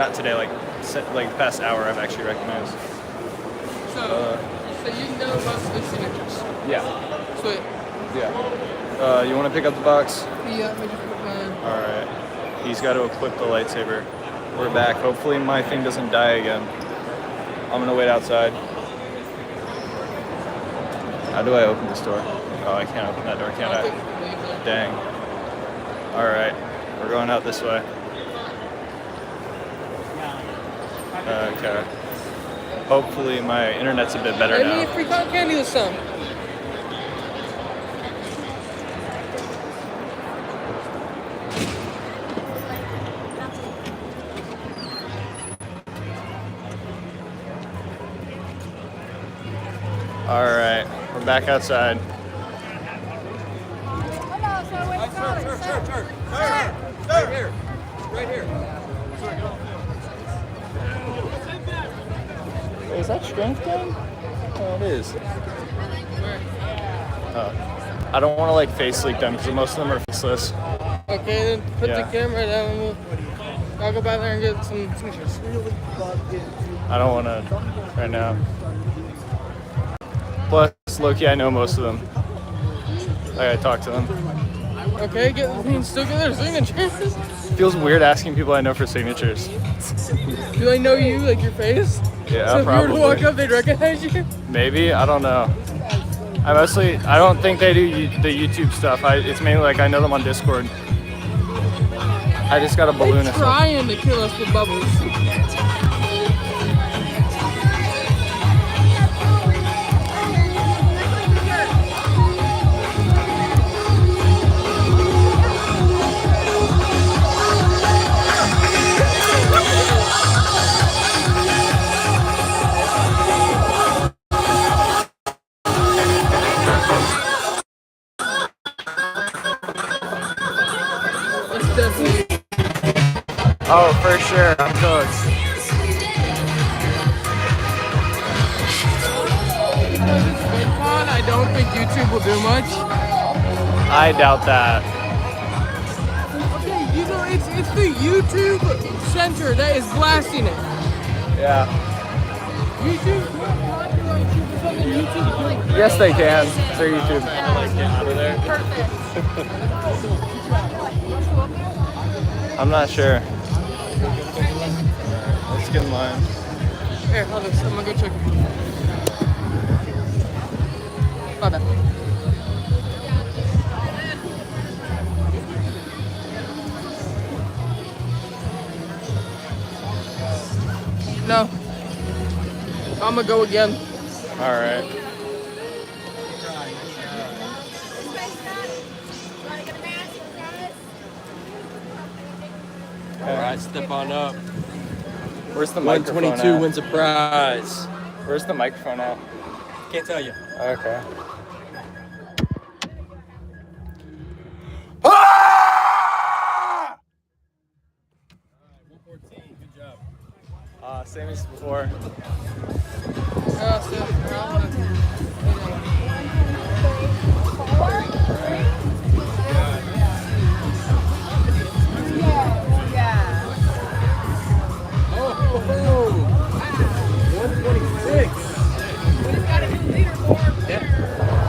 Not today, like the past hour, I've actually recognized. So you know most of the signatures? Yeah. Sweet. Yeah. You want to pick up the box? Yeah, let me just put mine. All right. He's got to equip the lightsaber. We're back. Hopefully my thing doesn't die again. I'm gonna wait outside. How do I open this door? Oh, I can't open that door, can I? Dang. All right. We're going out this way. Okay. Hopefully my internet's a bit better now. I need free cotton candy with some. All right, we're back outside. Sir. Right here. Wait, is that strength game? Oh, it is. I don't want to like face leak them because most of them are faceless. Okay, then put the camera down and I'll go by there and get some signatures. I don't want to right now. Plus, low-key, I know most of them. I gotta talk to them. Okay, still get their signatures. Feels weird asking people I know for signatures. Do they know you, like your face? Yeah, so if probably. you were to walk up, they'd recognize you? Maybe, I don't know. I don't think they do the YouTube stuff. It's mainly like I know them on Discord. I just got a balloon. They're trying to kill us with bubbles. Oh, for sure. I'm cooked. Vidcon, I don't think YouTube will do much. I doubt that. Okay, you know, it's the YouTube center that is blasting it. Yeah. YouTube? YouTube? Yes, they can. They're YouTube. Like, get out of there. I'm not sure. Let's get in line. Here, hold this. I'm gonna go check. My bad. No. I'm gonna go again. All right. All right, step on up. Where's the microphone 122 at? wins a prize. Where's the microphone at? Can't tell you. Okay. Ah! 114, good job. Same as before.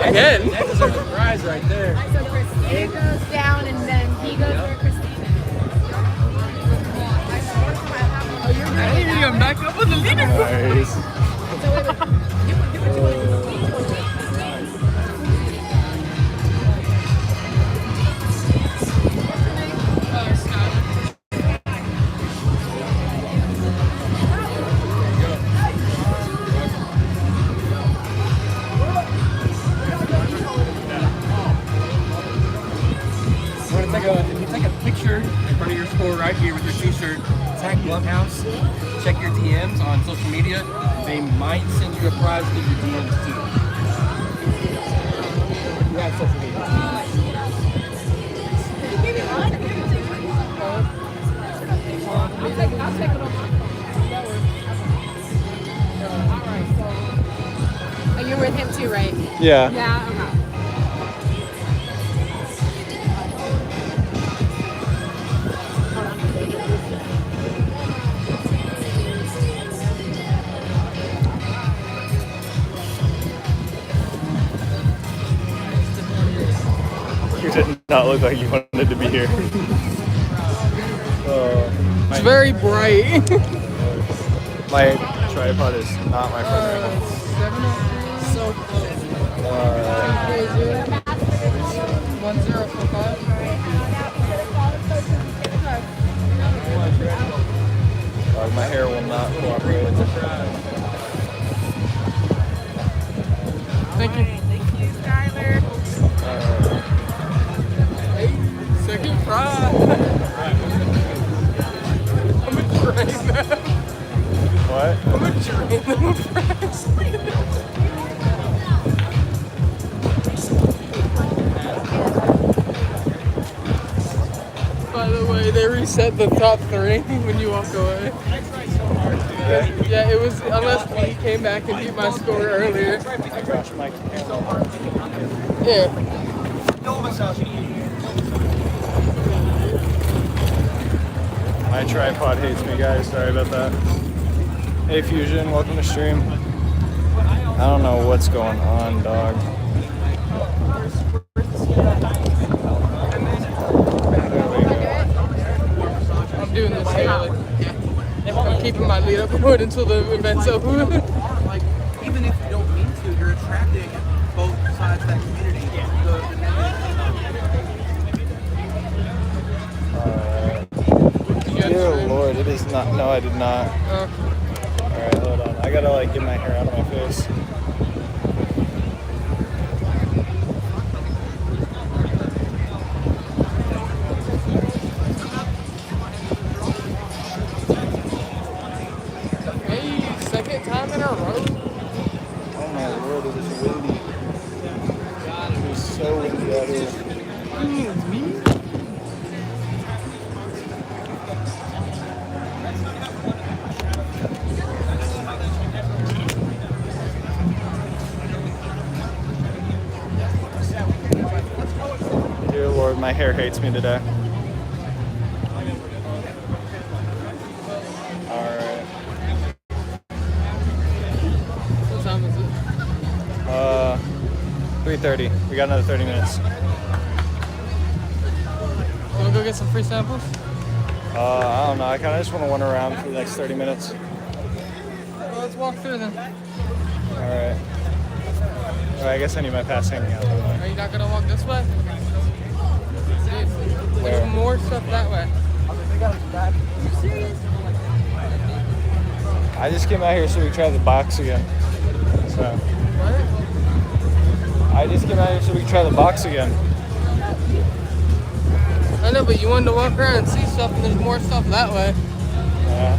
Again? That deserves a prize right there. So Christina goes down and then he goes for Christina. Oh, you're I need to come back up on the leaderboard. Nice. If you take a picture in front of your store right here with your t-shirt, tag Clubhouse, check your DMs on social media. They might send you a prize through your DMs too. You have social media. I'll take it on my phone. Oh, you're with him too, right? Yeah. Yeah, okay. not look like you wanted to be here. It's very bright. My tripod is not my friend right now. 703. So close. 1045. My hair will not cooperate. Thank you. Thank you, Skylar. Hey, second fry. I'm a train now. What? I'm a train them of fries. By the way, they reset the top 3 when you walk away. Yeah, it was unless we came back and beat my score earlier. My gosh, Mike. Yeah. My tripod hates me, guys. Sorry about that. Hey, Fusion, welcome to stream. I don't know what's going on, dog. I'm doing this daily. I'm keeping my lead up forward until the event's over. Like, even if you don't mean to, you're attracting both sides of that community. Dear Lord, it is not. No, I did not. Alright, hold on. I gotta like get my hair out of my face. Hey, second time in a row. Oh my Lord, it is windy. It is so windy out here. Dear Lord, my hair hates me today. Alright. What time is it? 3:30. We got another 30 minutes. You wanna go get some free samples? I don't know. I kind of just want to run around for the next 30 minutes. Well, let's walk through then. Alright. I guess I need my pass hanging out. Are you not gonna walk this way? Dude, Where? there's more stuff that way. I just came out here so we could try the box again. So What? I just came out here so we could try the box again. I know, but you wanted to walk around and see stuff, and there's more stuff that way. Yeah.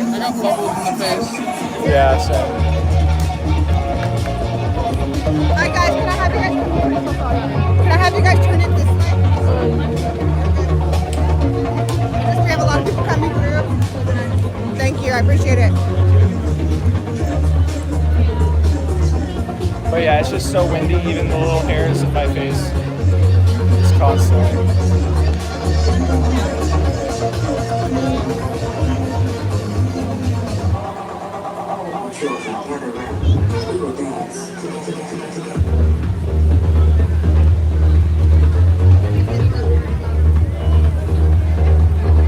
I got bubbles in the face. Yeah, so Hi guys, can I have you guys turn it this way? Because we have a lot of people coming through. Thank you, I appreciate it. but yeah, it's just so windy, even the little hairs in my face. It's constantly.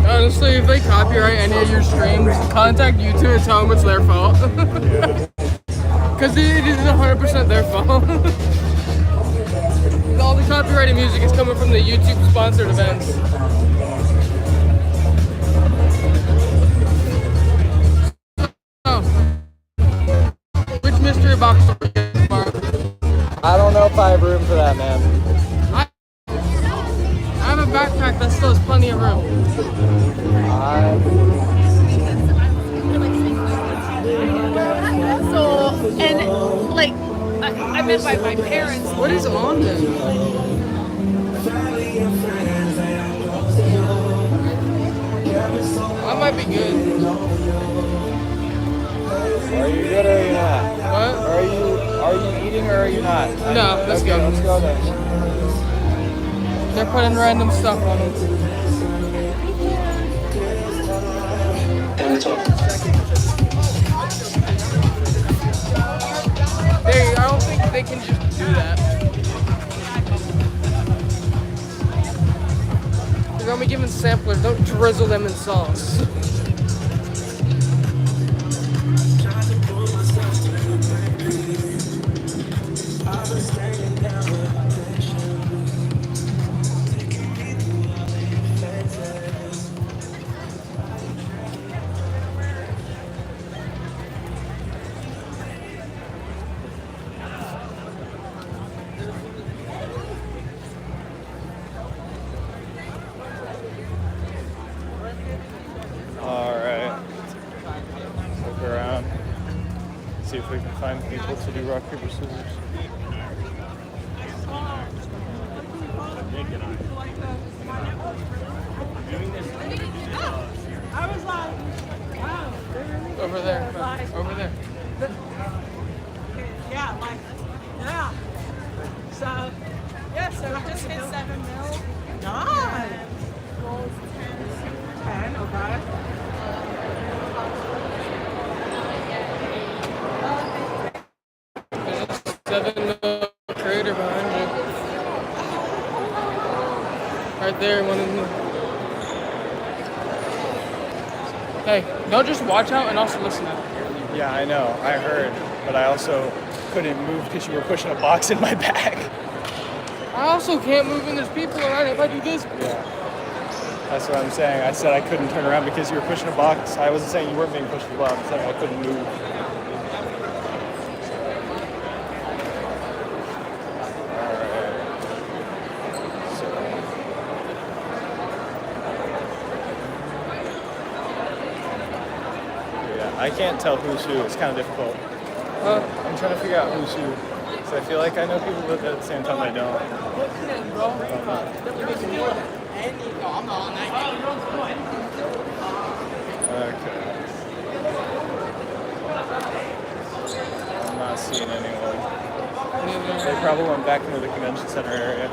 Honestly, if they copyright any of your streams, contact YouTube and tell them it's their fault. Because it is 100% their fault. All the copyrighted music is coming from the YouTube sponsored events. Oh. Which mystery box are we getting tomorrow? I don't know if I have room for that, man. I have a backpack that still has plenty of room. So And like, I meant by my parents. What is on them? That might be good. Are you good or are you not? What? Are you eating or are you not? No, let's go. Let's go then. They're putting random stuff on them. I don't think they can just do that. They're gonna be given samplers. Don't drizzle them in sauce. Alright. Look around. See if we can find people to do rock, paper, scissors. Over there. Over there. Yeah, like, yeah. So, yeah, so I just hit 7 mil. Nice. Rolls 10, okay. There's a 7 crater behind you. Right there, one of them. Hey, don't just watch out and also listen out. Yeah, I know. I heard. But I also couldn't move because you were pushing a box in my back. I also can't move when there's people around. If I do this, Yeah. That's what I'm saying. I said I couldn't turn around because you were pushing a box. I wasn't saying you weren't being pushed a box. I'm saying I couldn't move. I can't tell who's who. It's kind of difficult. I'm trying to figure out who's who. So I feel like I know people, but at the same time I don't. Okay. I'm not seeing anyone. They probably went back into the convention center area.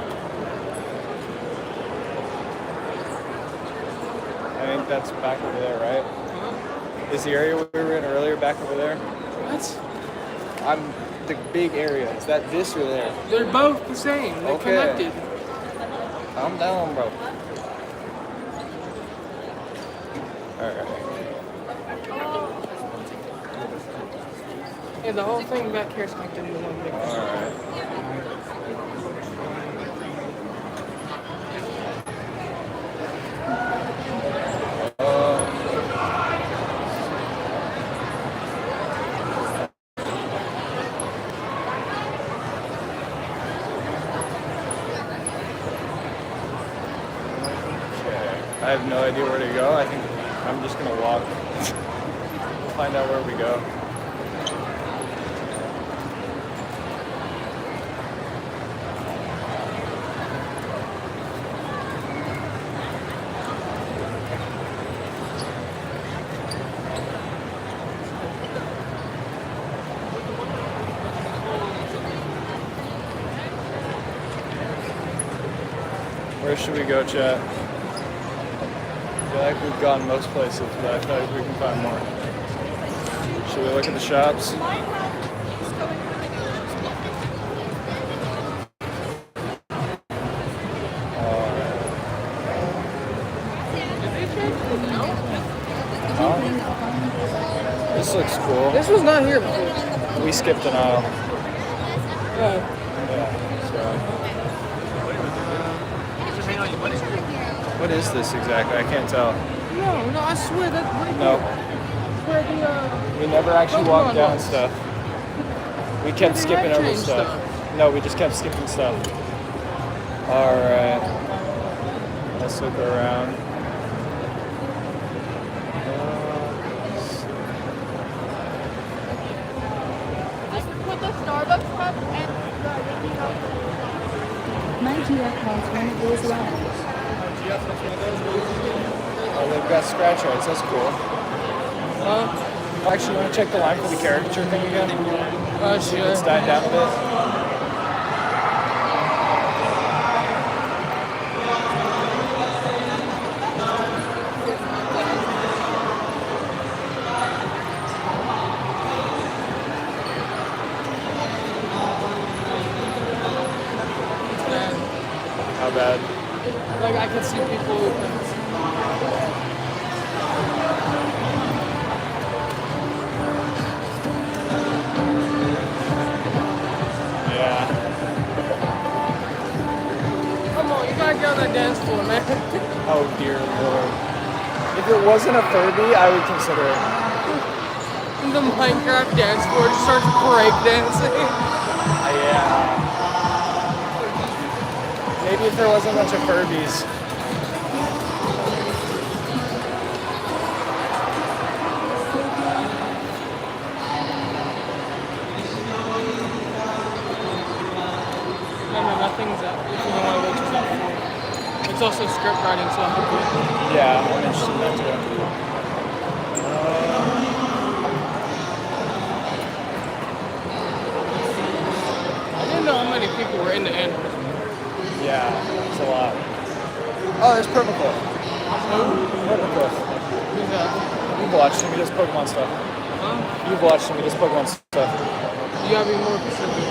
I think that's back over there, right? Is the area we were in earlier back over there? what? I'm the big area. Is that this or there? They're both the same. They're Okay. connected. Calm down, bro. Alright. Yeah, the whole thing back here is connected into one big thing. Alright. I have no idea where to go. I think I'm just gonna walk. Find out where we go. Where should we go, chat? I feel like we've gone most places, but I feel like we can find more. Should we look at the shops? This looks cool. This was not here before. We skipped an aisle. Yeah. Yeah, so. What is this exactly? I can't tell. No, I swear that's right No. Where the, We never actually walked Pokemon down was. stuff. We kept They skipping had over changed stuff. No, we just kept skipping stuff. Alright. Let's look around. Oh, they've got scratch rights. That's cool. Actually, you want to check the line for the caricature thing again? See if it's died down a bit. How bad? Like I can see people. Yeah. Come on, you gotta get on that dance floor, man. Oh dear lord. If it wasn't a Furby, I would consider it. The Minecraft dance floor just starts break dancing. Yeah. Maybe if there wasn't a bunch of Furbies. No, nothing's up. If you don't want to go to that floor. It's also script writing, so I'm good. Yeah, I'm interested in that too. I didn't know how many people were in the animals. Yeah, it's a lot. Oh, there's Purple Cliff. Purple Cliff. Who's that? You've watched him, he does Pokemon stuff. Huh? You've watched him, he does Pokemon stuff. You gotta be more specific.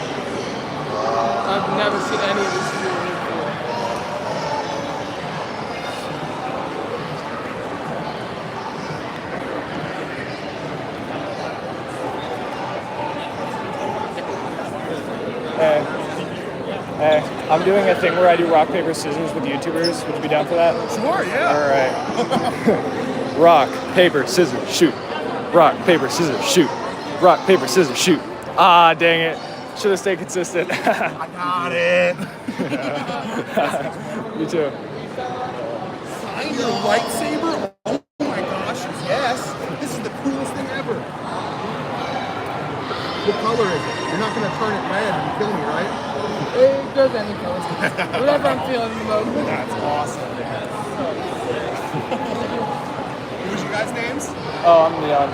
I've never seen any of this before. Hey, I'm doing a thing where I do rock, paper, scissors with YouTubers. Would you be down for that? Sure, yeah. Alright. Rock, paper, scissors, shoot. Rock, paper, scissors, shoot. Rock, paper, scissors, shoot. Ah, dang it. Should have stayed consistent. I got it. You too. Find your lightsaber? Oh my gosh, yes. This is the coolest thing ever. What color is it? You're not going to turn it red and kill me, right? It goes any color. Whatever I'm feeling in the moment. That's awesome, man. What was your guys' names? Oh, I'm Leon.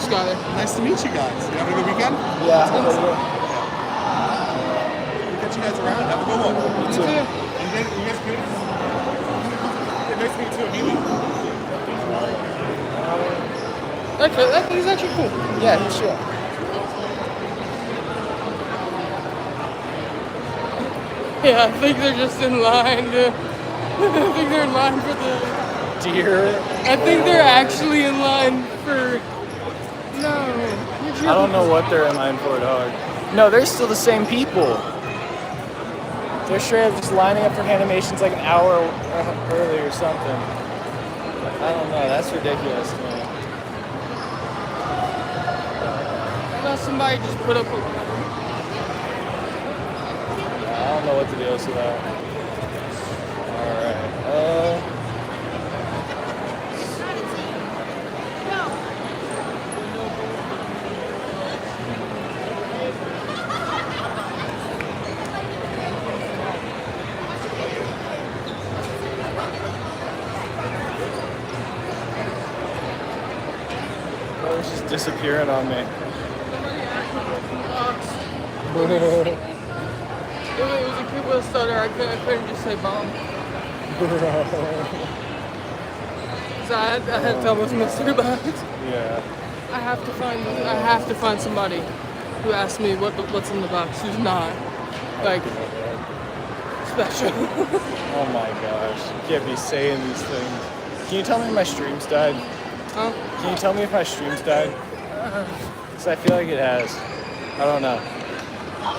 Skyler. Nice to meet you guys. You having a good weekend? Yeah. We'll catch you guys around. Have a good one. You too. You guys good? Yeah, nice to meet you too, Amy. He's actually cool. Yeah, he's chill. Yeah, I think they're just in line to... I think they're in line for the... Deer. I think they're actually in line for... No. I don't know what they're in line for, dog. No, they're still the same people. They're straight up just lining up for animations like an hour early or something. I don't know. That's ridiculous to me. Unless somebody just put up a... I don't know what the deal is with that. Alright. Oh, it's just disappearing on me. It was a kid with a stutter. I couldn't just say bomb. So I had to tell this Mr. about it. Yeah. I have to find somebody who asks me what's in the box who's not like special. Oh my gosh. You can't be saying these things. Can you tell me if my stream's died? Huh? Can you tell me if my stream's died? Because I feel like it has. I don't know.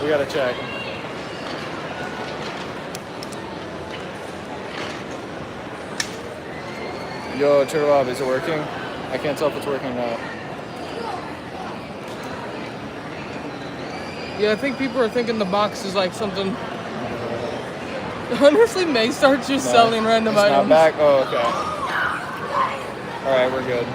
We gotta check. Yo, Turtle Bob, is it working? I can't tell if it's working or not. Yeah, I think people are thinking the box is like something. Honestly, May starts just selling random it's items. Not back? Oh, okay. Alright, we're good.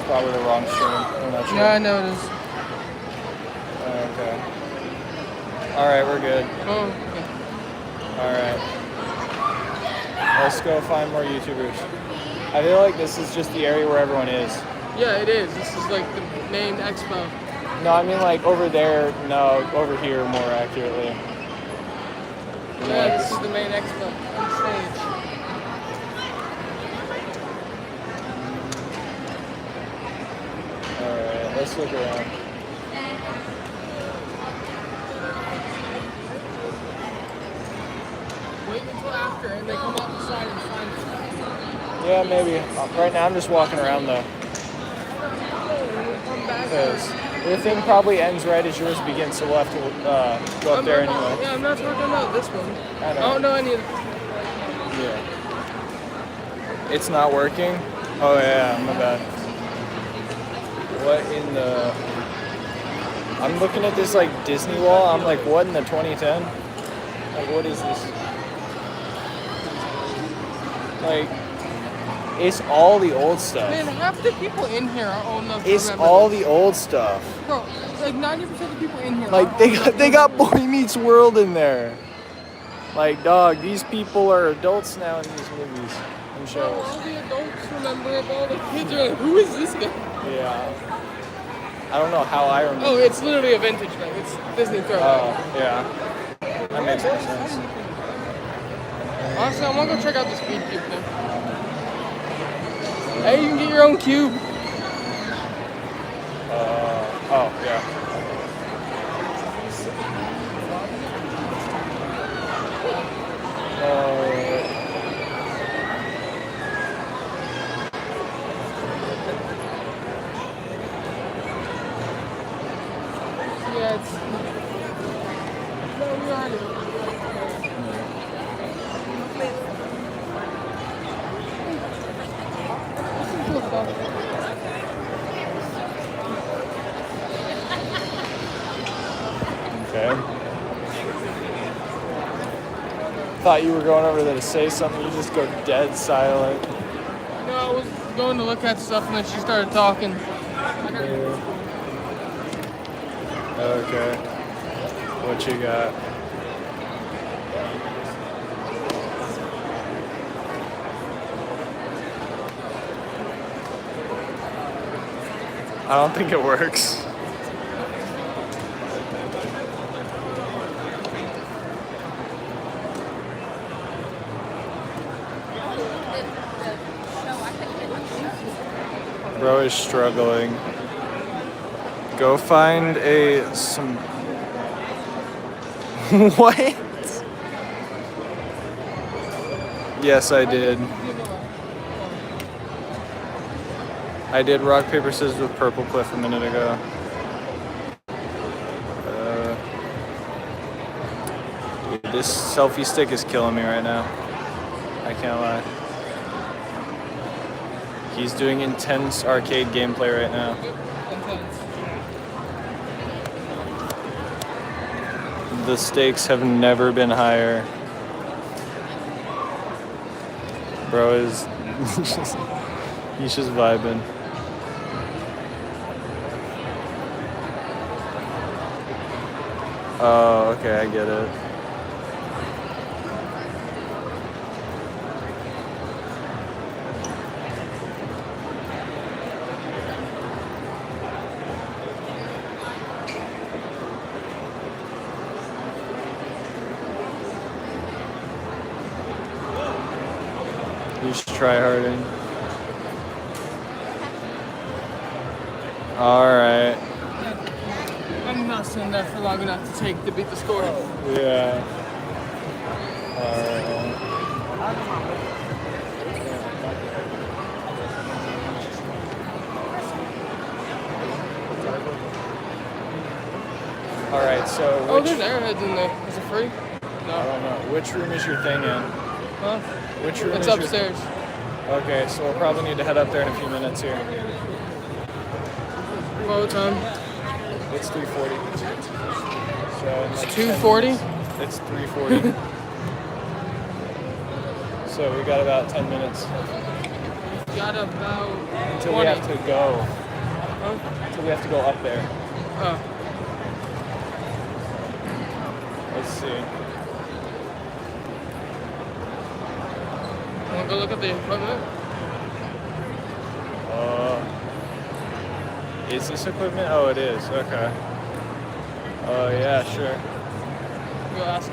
Probably the wrong stream. I'm not sure. Yeah, I know it is. All right, we're good. Oh, okay. All right. Let's go find more YouTubers. I feel like this is just the area where everyone is. Yeah, it is. This is like the main expo. No, I mean like over there. No, over here more accurately. Yeah, this is the main expo on stage. All right, let's look around. Wait until after, and they come outside and find you. Yeah, maybe. Right now I'm just walking around though. Come back. Because your thing probably ends right as yours begins, so we'll have to go up there anyway. Yeah, I'm not talking about this one. I I don't know any of Yeah. It's not working? Oh yeah, my bad. What in the... I'm looking at this like Disney wall. I'm like, what in the 2010? Like, what is this? Like, it's all the old stuff. Man, half the people in here are old enough to It's remember all this. the old stuff. Bro, like 90% of the people in here Like are they got Boy Meets World in there. Like, dog, these people are adults now in these movies and Bro, shows. all the adults remember it, all the kids are like, who is this guy? Yeah. I don't know how I remember. Oh, it's literally a vintage thing. It's Disney throwback. Oh, yeah. That makes more sense. Honestly, I want to go check out the speed cube thing. Hey, you can get your own cube. Oh, yeah. Yeah, it's... No, we are here. There's some cool stuff. Okay. Thought you were going over there to say something. You just go dead silent. No, I was going to look at stuff and then she started talking. Okay. What you got? I don't think it works. Bro is struggling. Go find some... What? Yes, I did. I did rock, paper, scissors with Purple Cliff a minute ago. Dude, this selfie stick is killing me right now. I can't lie. He's doing intense arcade gameplay right now. The stakes have never been higher. Bro is he's just vibing. Oh, okay, I get it. He's tryharding. Alright. I'm not sitting there for long enough to take to beat the score. Yeah. Alright. Alright, so Oh, there's airheads in there. Is it free? I No. don't know. Which room is your thing in? Huh? Which room It's is upstairs. Okay, so we'll probably need to head up there in a few minutes here. What time? It's 3:40. So in It's like 2:40? 10 minutes- It's 3:40. So we got about 10 minutes Got about until 20. we have to go. Huh? Until we have to go up there. Oh. see. Want to go look at the equipment? Is this equipment? Oh, it is. Okay. Oh, yeah, sure. Go ask.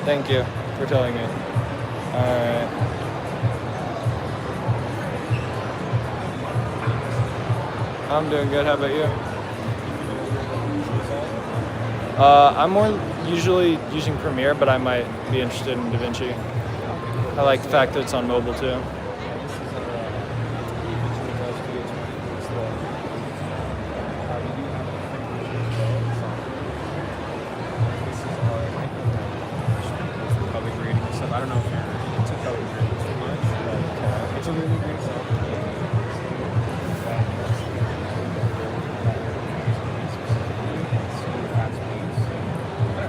Thank you for telling me. Alright. I'm doing good. How about you? I'm more usually using Premiere, but I might be interested in DaVinci. I like the fact that it's on mobile too. I don't know if you're into color grading too much, but it's a really great software.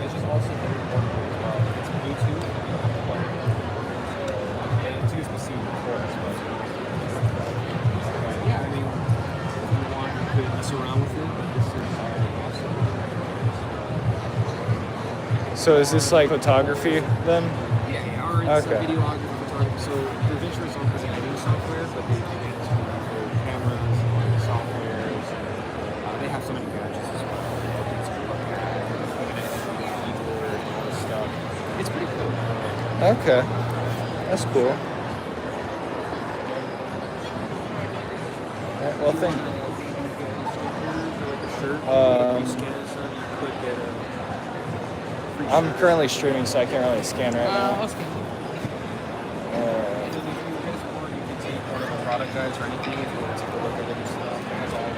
It's just also very portable as well. It's Bluetooth, and it's USB-C port as well. Yeah, I mean, if you want, you could mess around with it, but this is awesome. So is this like photography then? It's a videography photography. So DaVinci is offers editing software, but they get into cameras and softwares. They have so many gadgets as well. It's to look at, keyboard, and all this stuff. It's pretty cool. Okay. That's cool. Alright, well, thank you. I'm currently streaming, so I can't really scan right now. I'll scan. Product guides or anything, if you want to take a look at it and stuff, that's all.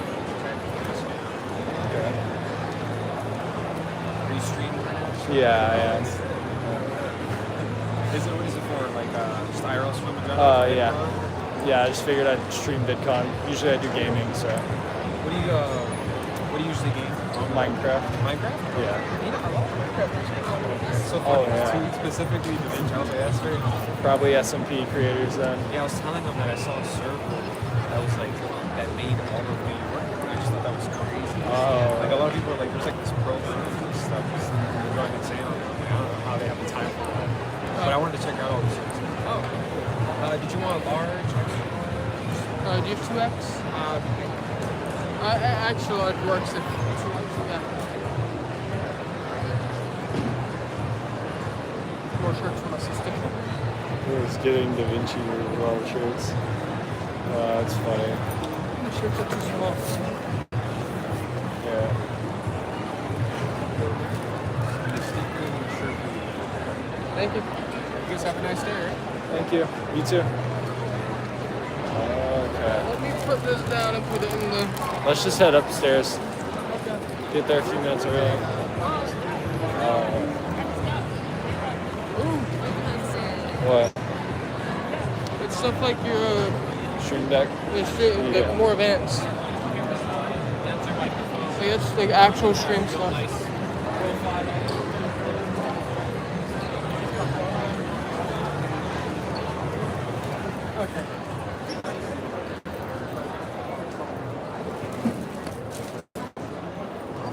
Okay. Are you streaming right now? Yeah, I am. What is it for? Like just IRL stream in general? Yeah. Yeah, I just figured I'd stream Vidcon. Usually I do gaming, so. What do you usually game? Minecraft. Minecraft? Yeah. You know, I love Minecraft. So Oh, yeah. Specifically DaVinci, I was like, that's very cool. Probably SMP creators then. Yeah, I was telling them that I saw a server that was like that made all of New York. I just thought that was crazy. Oh. Like a lot of people are like, there's like this program and stuff. They're going insane on it. I don't know how they have the time for that. But I wanted to check out all the servers. Oh. Did you want a large? Do you have 2X? Actually, it works if 2X. Yeah. More shirts for my sister. Who's getting DaVinci with all the shirts? That's funny. The shirts are too small. Yeah. Thank you. You guys have a nice day, right? Thank you. You too. Okay. Let me put this down and put it in the... Let's just head upstairs. Okay. Get there a few minutes early. What? It's stuff like your... Stream deck? Like more advanced. Like it's like actual stream stuff. Okay.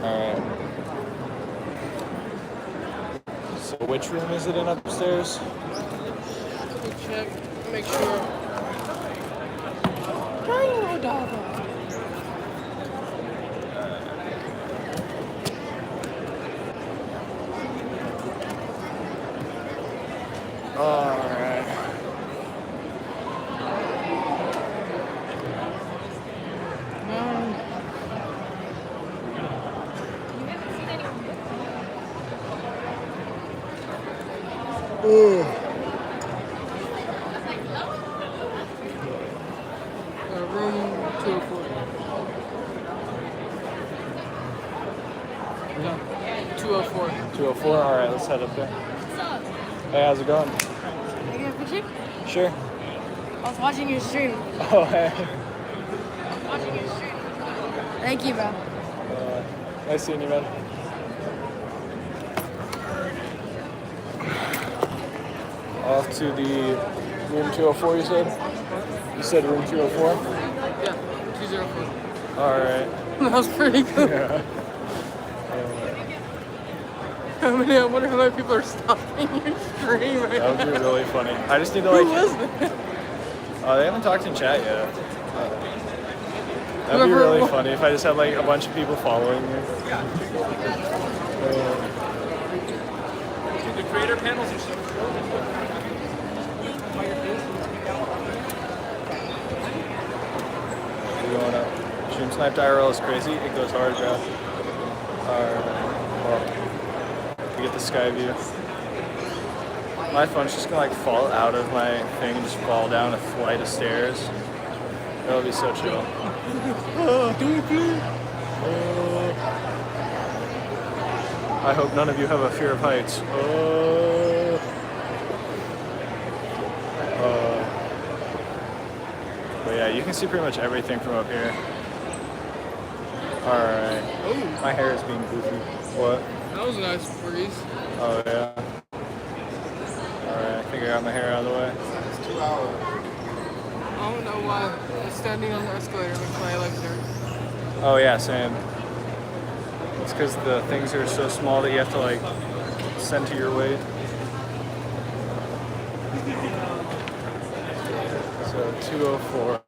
Alright. So which room is it in upstairs? Let me check, make sure. Rhino dog. Alright. Room 204. No, 204. 204? Alright, let's head up there. Hey, how's it going? Can I get a picture? Sure. I was watching your stream. Oh, hey. Watching your stream. Thank you, bro. Nice seeing you, man. Off to the room 204, you said? You said room 204? Yeah, 204. Alright. That was pretty good. Yeah. I wonder how many people are stopping your stream right That would be now. really funny. I just need to Who like. was that? They haven't talked in chat yet. That'd be really funny if I just had like a bunch of people following me. The creator panels are so cool. We're going up. Stream Sniped IRL is crazy. It goes hard, bro. Alright. Well, we get the sky view. My phone's just gonna like fall out of my thing and just fall down a flight of stairs. That'll be so chill. I hope none of you have a fear of heights. But yeah, you can see pretty much everything from up here. Alright. My hair is being goofy. What? That was a nice breeze. Oh yeah. Alright, I think I got my hair out of the way. It's 2 hours. I don't know why standing on the escalator makes my legs hurt. Oh yeah, same. It's because the things are so small that you have to like center your weight. So 204.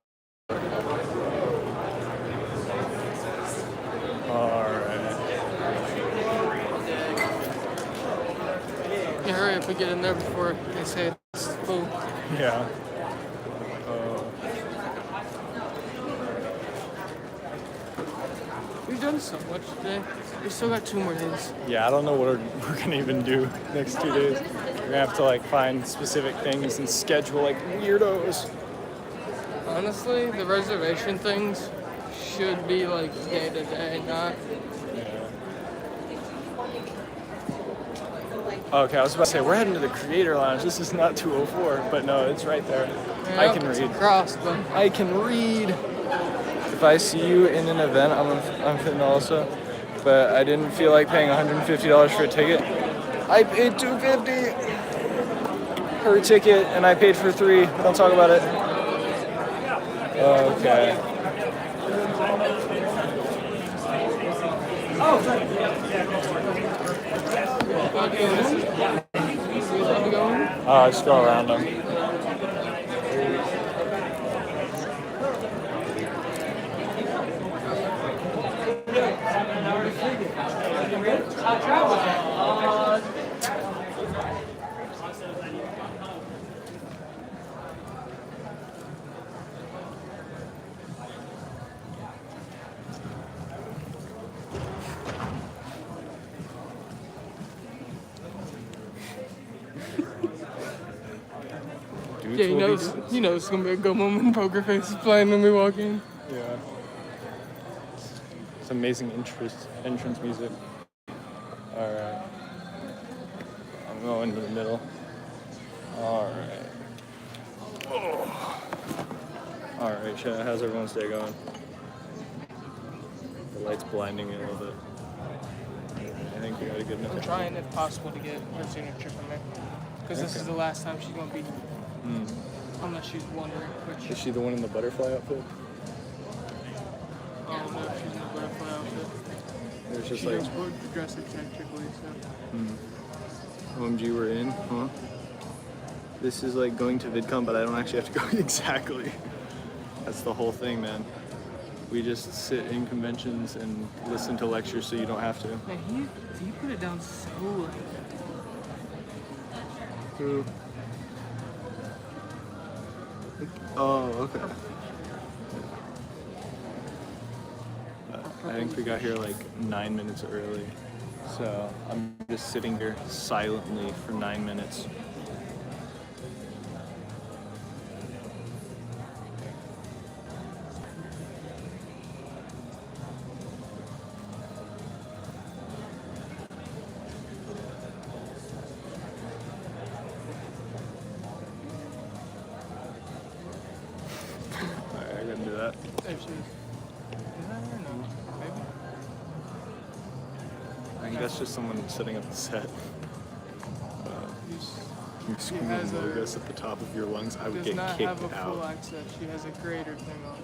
Alright. Yeah, hurry up and get in there before they say it's full. Yeah. We've done so much today. We still got 2 more days. Yeah, I don't know what we're gonna even do next 2 days. We're gonna have to like find specific things and schedule like weirdos. Honestly, the reservation things should be like day to day, not. Okay, I was about to say we're heading to the Creator Lounge. This is not 204, but no, it's right there. I can It's read. across, but I can read. If I see you in an event, I'm fitting also. But I didn't feel like paying $150 for a ticket. I paid $250 per ticket, and I paid for 3. Don't talk about it. Okay. Oh, just go around them. yeah, you know it's gonna be a good moment. Poker Face is playing when we walk in. Yeah. It's amazing entrance music. Alright. I'm going to the middle. Alright. Oh. Alright, chat, how's everyone's day going? The light's blinding me a little bit. I think we got a good I'm enough. trying, if possible, to get her signature from her. Because this is the last time she's gonna be. Unless she's wondering which. Is she the one in the butterfly outfit? I don't know if she's in the butterfly outfit. It's just She like, was dressed eccentrically, so. OMG, we're in, huh? This is like going to VidCon, but I don't actually have to go exactly. That's the whole thing, man. We just sit in conventions and listen to lectures so you don't have to. Man, he put it down so late. Who? Oh, okay. I think we got here like 9 minutes early. So I'm just sitting here silently for 9 minutes. Alright, I gotta do that. There she is. Is that her? No. Maybe? I think that's just someone setting up the set. You screaming has a- logos at the top of your lungs, I would Does get not kicked have a full out. access. She has a greater thing on.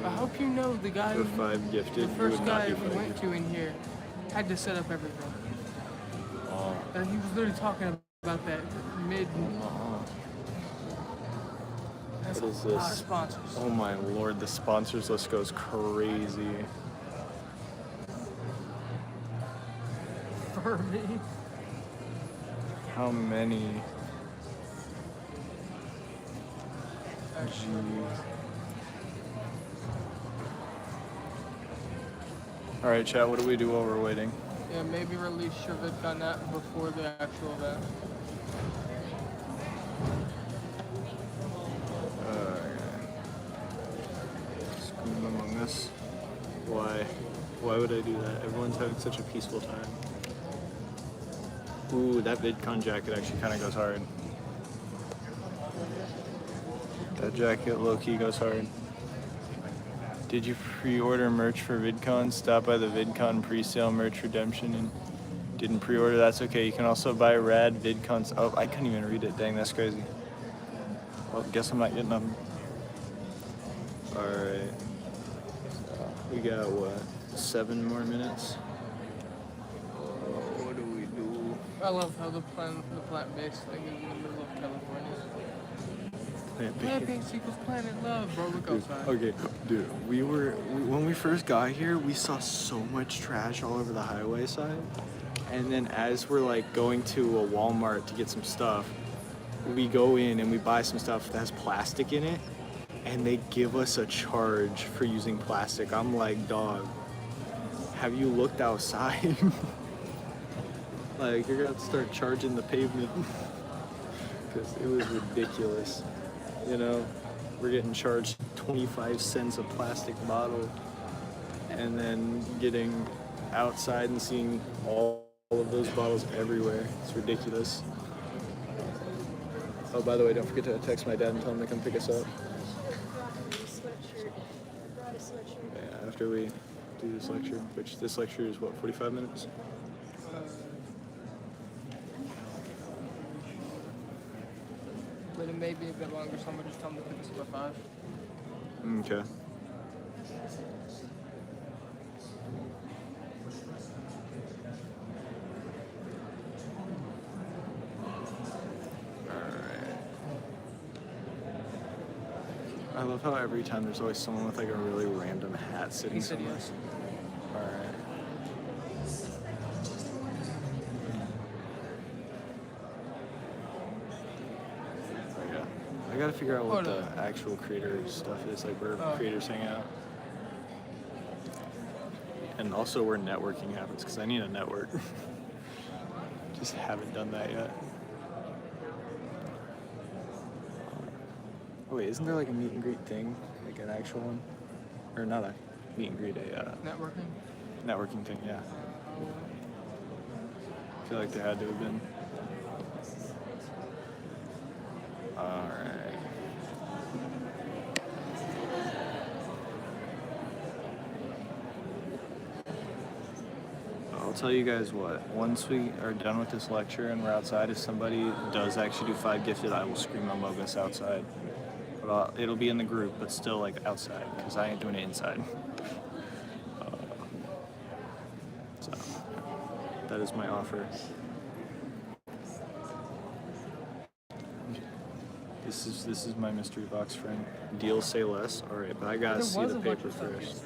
I hope you know the guy For who, 5 gifted, the you first would not guy be we 5 went gifted. to in here had to set up everything. Oh. And he was literally talking about that mid. That's What is a lot of this? sponsors. Oh my lord, the sponsors list goes crazy. For me. How many? Jeez. Alright, chat, what do we do while we're waiting? Yeah, maybe release your Vidcon app before the actual event. Scream Among Us. Why? Why would I do that? Everyone's having such a peaceful time. Ooh, that VidCon jacket actually kind of goes hard. That jacket low-key goes hard. Did you pre-order merch for VidCon? Stop by the VidCon pre-sale merch redemption and didn't pre-order. That's okay. You can also buy rad VidCon. Oh, I couldn't even read it. Dang, that's crazy. Well, guess I'm not getting them. Alright. So, we got, what, 7 more minutes? What do we do? I love how the plant-based thing is in the middle of California. Plant-based equals planet love, bro. Look outside. Okay, dude, when we first got here, we saw so much trash all over the highway side. And then as we're like going to a Walmart to get some stuff, we go in and we buy some stuff that has plastic in it, and they give us a charge for using plastic. I'm like, dog, have you looked outside? Like, you're gonna have to start charging the pavement. Because it was ridiculous. You know, we're getting charged 25 cents a plastic bottle, and then getting outside and seeing all of those bottles everywhere. It's ridiculous. Oh, by the way, don't forget to text my dad and tell him to come pick us up. Yeah, after we do this lecture, which this lecture is what, 45 minutes? But it may be a bit longer, so I'm gonna just tell them to pick us up at 5. Okay. I love how every time there's always someone with like a really random hat sitting He said somewhere. yes. Alright. Oh yeah. I gotta figure out what the actual creator stuff is, like where creators hang out. And also where networking happens, because I need a network. Just haven't done that yet. Oh wait, isn't there like a meet and greet thing? Like an actual one? Or not a meet and greet, a Networking? networking thing, yeah. I feel like there had to have been. Alright. I'll tell you guys what, once we are done with this lecture and we're outside, if somebody does actually do 5 gifted, I will scream Among Us outside. But it'll be in the group, but still like outside, because I ain't doing it inside. So, that is my offer. This is my mystery box friend. Deal, say less. All right, but I gotta see the paper first.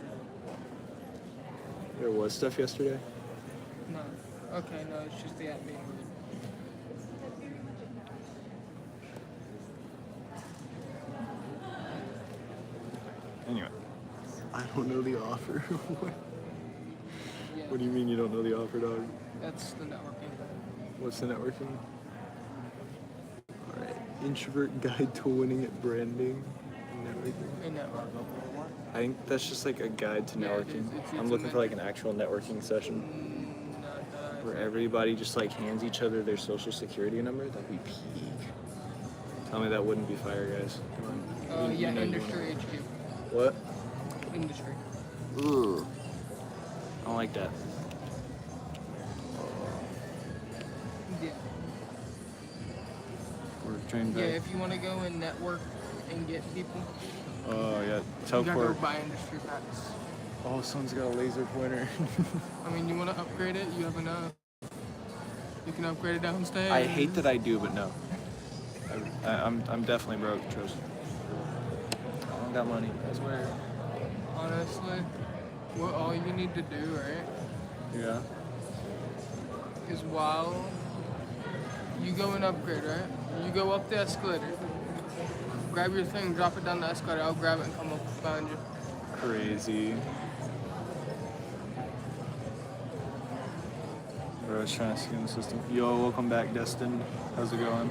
There was stuff yesterday. No. Okay, no, it's just the app being weird. Anyway, I don't know the offer. Yeah, What do you mean you don't know the offer, dog? that's the networking. What's the networking? All right, introvert guide to winning at branding. Networking. A network. I think that's just like a guide to Yeah, it networking. is. It's I'm a looking for like an actual networking session Not that where everybody just like hands each other their social security number. That'd be peak. Tell me that wouldn't be fire, guys. Come on. yeah, know you industry HQ. What? Industry. Ugh. I don't like that. Yeah. We're trained Yeah, back. if you want to go and network and get people, Oh yeah, you gotta go teleport. buy industry packs. Oh, someone's got a laser pointer. I mean, you want to upgrade it? You have enough. You can upgrade it downstairs. I hate that I do, but no. I'm definitely broke, trust me. I don't got money, I swear. Honestly, what all you need to do, right, Yeah. is while you go and upgrade, right, you go up the escalator, grab your thing, drop it down the escalator, I'll grab it and come up behind you. Crazy. Bro, I was trying to scan the system. Yo, welcome back, Destin. How's it going?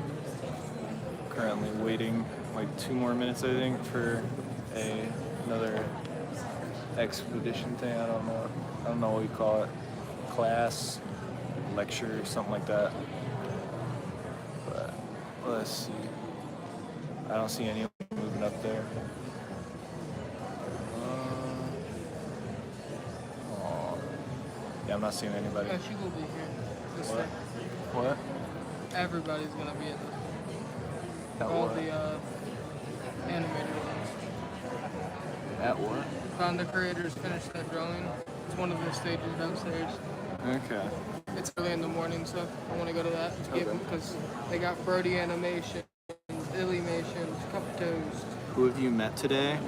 Currently waiting like 2 more minutes, I think, for another expedition thing. I don't know what you call it. Class, lecture, something like that. But let's see. I don't see anyone moving up there. Yeah, I'm not seeing anybody. Yeah, she will be here. This What? day. What? Everybody's gonna be at At all what? the animated ones. At what? Found the creators finished that drawing. It's one of the stages downstairs. Okay. It's early in the morning, so I want to go to that to give Okay. them because they got Brody animation, Illuminations, Cup Toast. Who have you met today?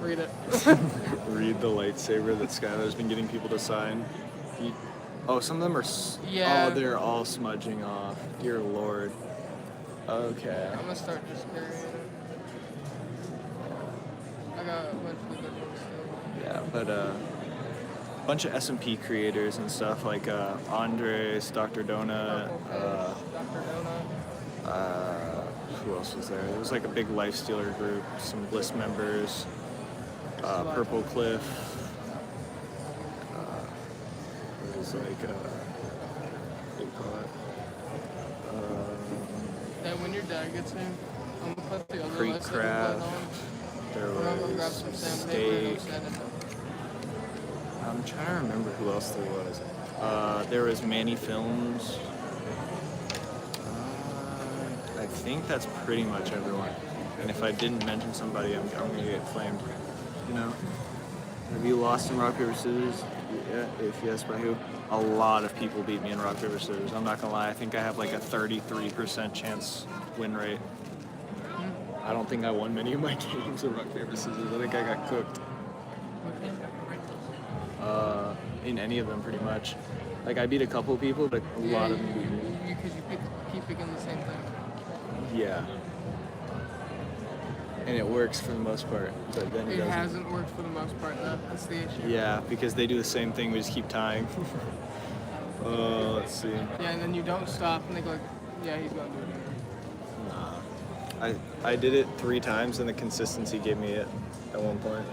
Read it. Read the lightsaber that Skylar's been getting people to sign. Oh, some of them are. Yeah. Oh, they're all smudging off. Dear Lord. Okay. I'm gonna start just carrying it. I got a bunch of the good ones still. Yeah, but a bunch of SMP creators and stuff like Andres, Dr. Donut. Purple Fish, Dr. Donut. Who else was there? There was like a big Lifestealer group, some Bliss members, Purple Cliff. It was like, what do you call it? And when your dad gets here, I'm gonna put the other Creek lightsaber Craft. blade on. There I'm gonna grab was some sandpaper and steak. sand it. I'm trying to remember who else there was. There was Manny Films. I think that's pretty much everyone. And if I didn't mention somebody, I'm gonna get flamed. You know? Have you lost in rock, paper, scissors? Yeah, if yes, by who? A lot of people beat me in rock, paper, scissors. I'm not gonna lie, I think I have like a 33% chance win rate. I don't think I won many of my games in rock, paper, scissors. I think I got cooked. In any of them, pretty much. Like, I beat a couple of people, but a lot of them beat me. Because you keep picking the same thing. Yeah. And it works for the most part, but then it It doesn't. hasn't worked for the most part, though. That's the issue. Yeah, because they do the same thing, we just keep tying. Let's see. Yeah, and then you don't stop, and they go like, yeah, he's gonna do it again. I did it 3 times, and the consistency gave me it at one point.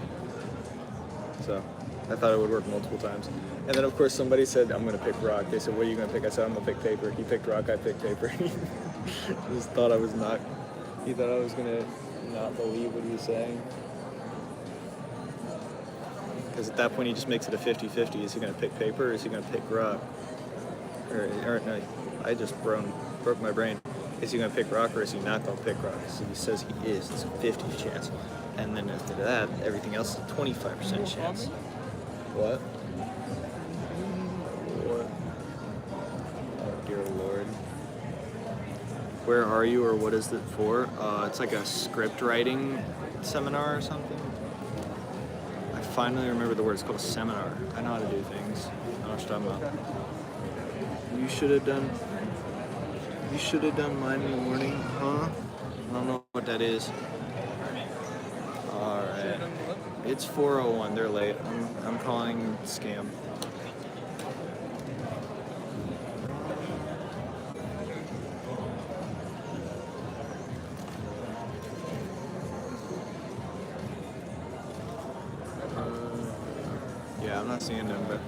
So, I thought it would work multiple times. And then, of course, somebody said, I'm going to pick rock. They said, what are you going to pick? I said, I'm going to pick paper. He picked rock, I picked paper. He thought I was going to not believe what he was saying. Because at that point, he just makes it a 50-50. Is he going to pick paper, or is he going to pick rock? Or no, I just broke my brain. Is he going to pick rock, or is he not going to pick rock? So he says he is. It's a 50 chance. And then after that, everything else is a 25% chance. What? What? Oh, dear Lord. Where are you, or what is it for? It's like a script writing seminar or something. I finally remember the word. It's called a seminar. I know how to do things. I know what you're talking about. You should have done mine in the morning, huh? I don't know what that is. Alright. It's 4:01. They're late. I'm calling scam. Yeah, I'm not seeing them, but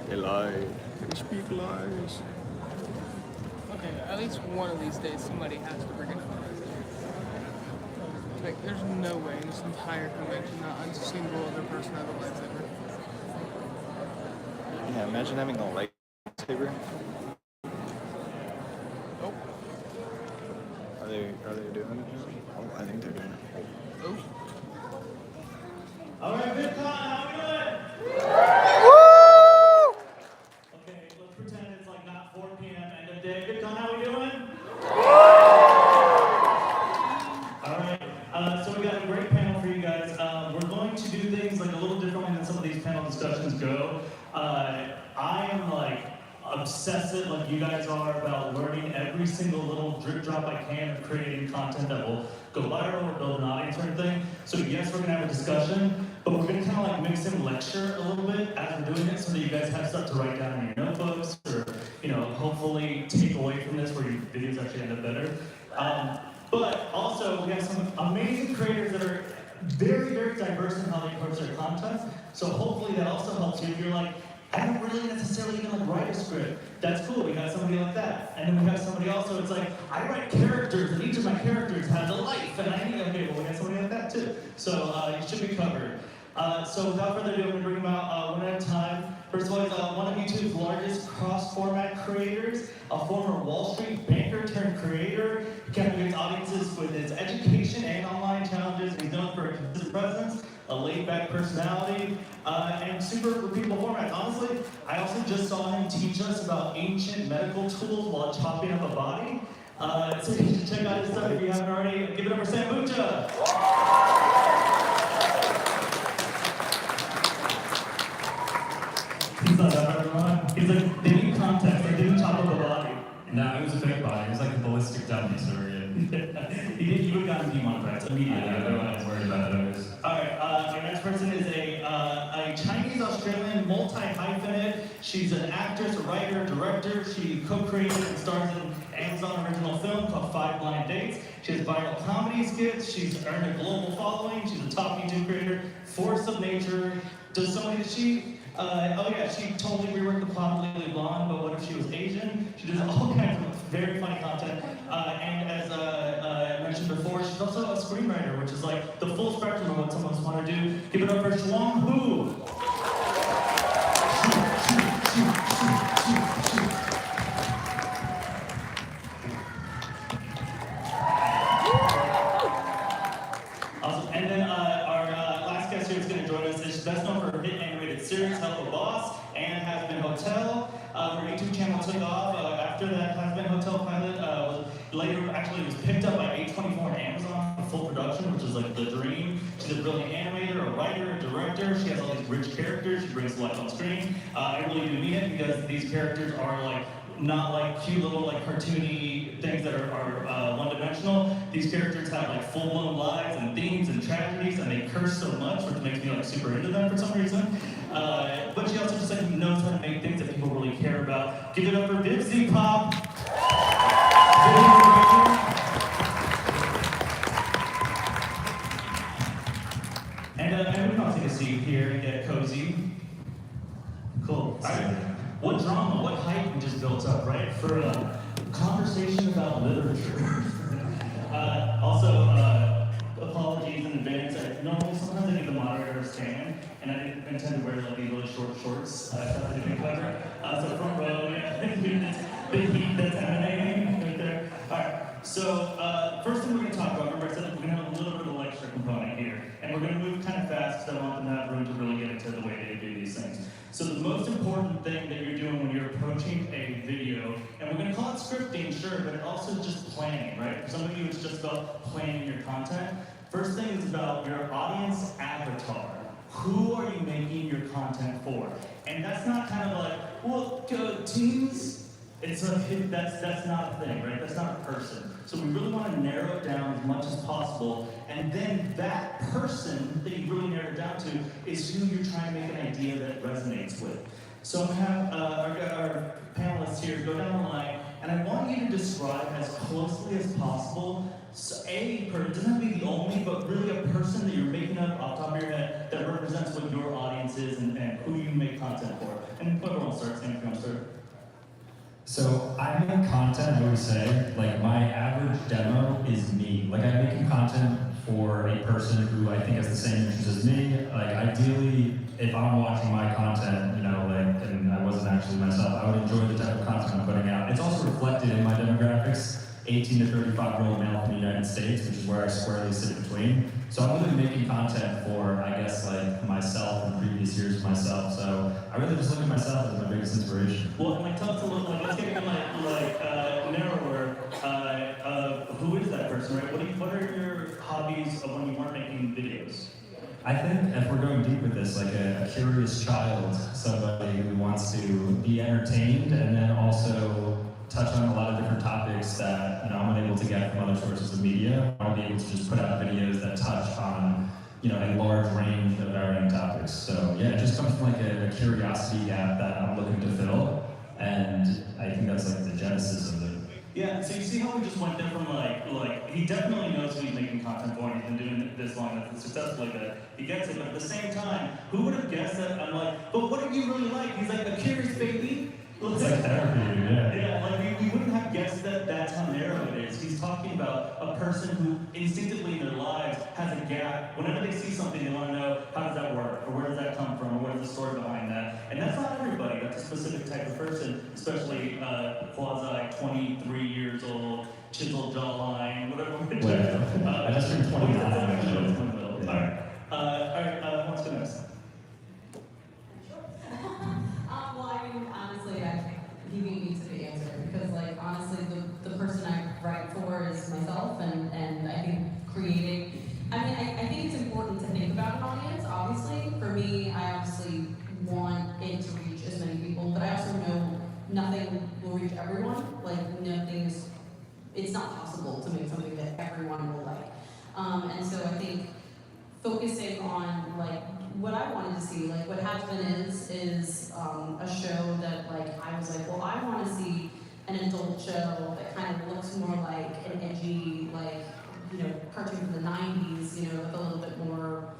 they lie. They speak lies. Okay, at least one of these days somebody has to bring it up. Like, there's no way in this entire convention not a single other person has a lightsaber. Yeah, imagine having a lightsaber. Oh, Are they doing it? Oh, I think they're doing it. oh. All right, Vidcon, how we doing? Okay, let's pretend it's like not 4 p.m. end of day. Vidcon, how we doing? All right, so we got a great panel for you guys. We're going to do things like a little differently than some of these panel discussions go. I am like obsessive, like you guys are, about learning every single little drip drop I can of creating content that will go viral or build an audience or anything. So yes, we're gonna have a discussion, but we're gonna kind of like mix in lecture a little bit as we're doing it, so that you guys have stuff to write down in your notebooks, or hopefully take away from this where your videos actually end up better. But also we have some amazing creators that are very, very diverse in how they approach their content. So hopefully that also helps you if you're like, I don't really necessarily even like write a script. That's cool, we got somebody like that. And then we have somebody also, it's like, I write characters and each of my characters has a life. And I need, okay, well we got somebody like that too. So you should be covered. So without further ado, I'm gonna bring them out one at a time. First of all, he's one of YouTube's largest cross-format creators, a former Wall Street banker turned creator. He captivates audiences with his education and online challenges. He's known for a consistent presence, a laid-back personality, and super repeatable formats. Honestly, I also just saw him teach us about ancient medical tools while chopping up a body. So you should check out his stuff if you haven't already. Give it up for Sam Bucha. He's not that everyone. He's like, they need context. They didn't chop up a body. No, it was a fake body. It was like a ballistic dummy story. He would have gotten demonetized immediately. Yeah, everyone was worried about those. Alright, our next person is a Chinese-Australian multi-hyphenate. She's an actress, a writer, director. She co-created and stars in Amazon original film called 5 Blind Dates. She has viral comedy skits. She's earned a global following. She's a top YouTube creator. Force of nature. Does somebody that she... she totally reworked the plot of Legally Blonde, but what if she was Asian? She does all kinds of very funny content. And as I mentioned before, she's also a screenwriter, which is like the full spectrum of what someone's want to do. Give it up for Shuang Hu. Awesome. And then our last guest here is going to join us. She's best known for her hit animated series, Hello Boss, and Has Been Hotel. Her YouTube channel took off after that Has Been Hotel pilot. Later, actually, it was picked up by A24 and Amazon for full production, which is like the dream. She's a brilliant animator, a writer, a director. She has all these rich characters. She brings to life on screen. I really do mean it because these characters are like not like cute little like cartoony things that are one-dimensional. These characters have like full-blown lives and themes and tragedies, and they curse so much, which makes me like super into them for some reason. But she also just like knows how to make things that people really care about. Give it up for Vidcon. And we can all take a seat here and get cozy. Cool. All right. What drama, what hype we just built up, right? For a conversation about literature. Also, apologies in advance. Normally, sometimes I give the moderator a stand, and I didn't intend to wear like these really short shorts. I thought they'd be clever. So front row, yeah, the heat that's emanating right there. All right. So first thing we're going to talk about, remember I said we're going to have a little bit of a lecture component here, and we're going to move kind of fast because I want them to have room to really get into the way they do these things. So the most important thing that you're doing when you're approaching a video, and we're going to call it scripting, sure, but it also just planning, right? For some of you, it's just about planning your content. First thing is about your audience avatar. Who are you making your content for? And that's not kind of like, well, teens. It's that's not a thing, right? That's not a person. So we really want to narrow it down as much as possible, and then that person that you really narrow it down to is who you're trying to make an idea that resonates with. So I'm gonna have our panelists here go down the line, and I want you to describe as closely as possible it doesn't have to be the only, but really a person that you're making up off the top of your head that represents what your audience is and who you make content for. And whoever wants to start, Sam, if you want to start. So I make content, I always say, like my average demo is me. Like I'm making content for a person who I think has the same interests as me. Like ideally, if I'm watching my content, you know, like, and I wasn't actually myself, I would enjoy the type of content I'm putting out. It's also reflected in my demographics, 18 to 35-year-old male from the United States, which is where I squarely sit between. So I'm really making content for, I guess, like myself and previous years of myself. So I really just look at myself as my biggest inspiration. Well, and like tell us a little, like let's get narrower. Who is that person, right? What are your hobbies of when you weren't making videos? I think if we're going deep with this, like a curious child, somebody who wants to be entertained and then also touch on a lot of different topics that I'm unable to get from other sources of media. I'll be able to just put out videos that touch on a large range of varying topics. So yeah, it just comes from like a curiosity gap that I'm looking to fill, and I think that's like the genesis of it. Yeah, so you see how we just went there from like he definitely knows who he's making content for, and he's been doing it this long, that's successfully that he gets it, but at the same time, who would have guessed that I'm like, but what do you really like? He's like a curious baby. It's like therapy, yeah. Yeah, like we wouldn't have guessed that that's how narrow it is. He's talking about a person who instinctively in their lives has a gap. Whenever they see something, they want to know, how does that work? Or where does that come from? Or what is the story behind that? And that's not everybody. That's a specific type of person, especially quasi 23 years old, chiseled jawline, whatever we're doing. I just turned 29, actually. All right, what's the next? Well, I mean, honestly, he beat me to the answer because, like, honestly, the person I write for is myself, and I think creating. I mean, I think it's important to think about an audience. Obviously, for me, I obviously want it to reach as many people, but I also know nothing will reach everyone. Like, it's not possible to make something that everyone will like. And so I think focusing on like what I wanted to see, like what Has Been is a show that like I was like, well, I want to see an adult show that kind of looks more like an edgy, like, cartoon from the 90s, with a little bit more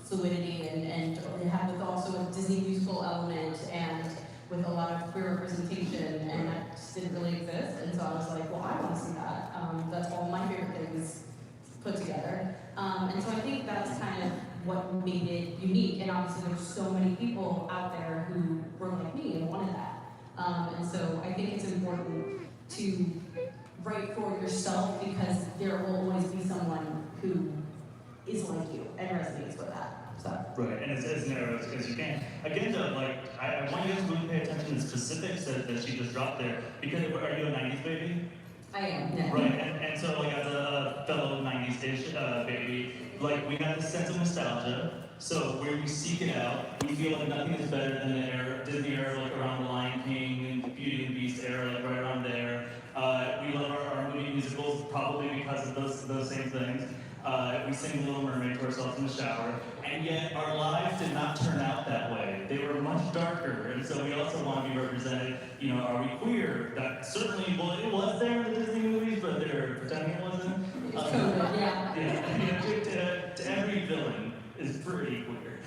fluidity and have with also a Disney musical element and with a lot of queer representation, and that just didn't really exist. And so I was like, well, I want to see that. That's all my favorite things put together. And so I think that's kind of what made it unique. And obviously there's so many people out there who were like me and wanted that. And so I think it's important to write for yourself because there will always be someone who is like you and resonates with that. So. Right, and it's as narrow as you can. Again, though, like, I want you guys to really pay attention to the specifics that she just dropped there. Because are you a 90s baby? I am, yeah. Right, and so like as a fellow 90s-ish baby, like we have this sense of nostalgia. So where we seek it out, we feel like nothing is better than the era, Disney era, like around the Lion King and the Beauty and the Beast era, like right around there. We love our movie musicals probably because of those same things. We sing Little Mermaid to ourselves in the shower, and yet our lives did not turn out that way. They were much darker, and so we also want to be represented. Are we queer? That certainly, well, it was there in the Disney movies, but they're pretending it wasn't. To every villain is pretty queer,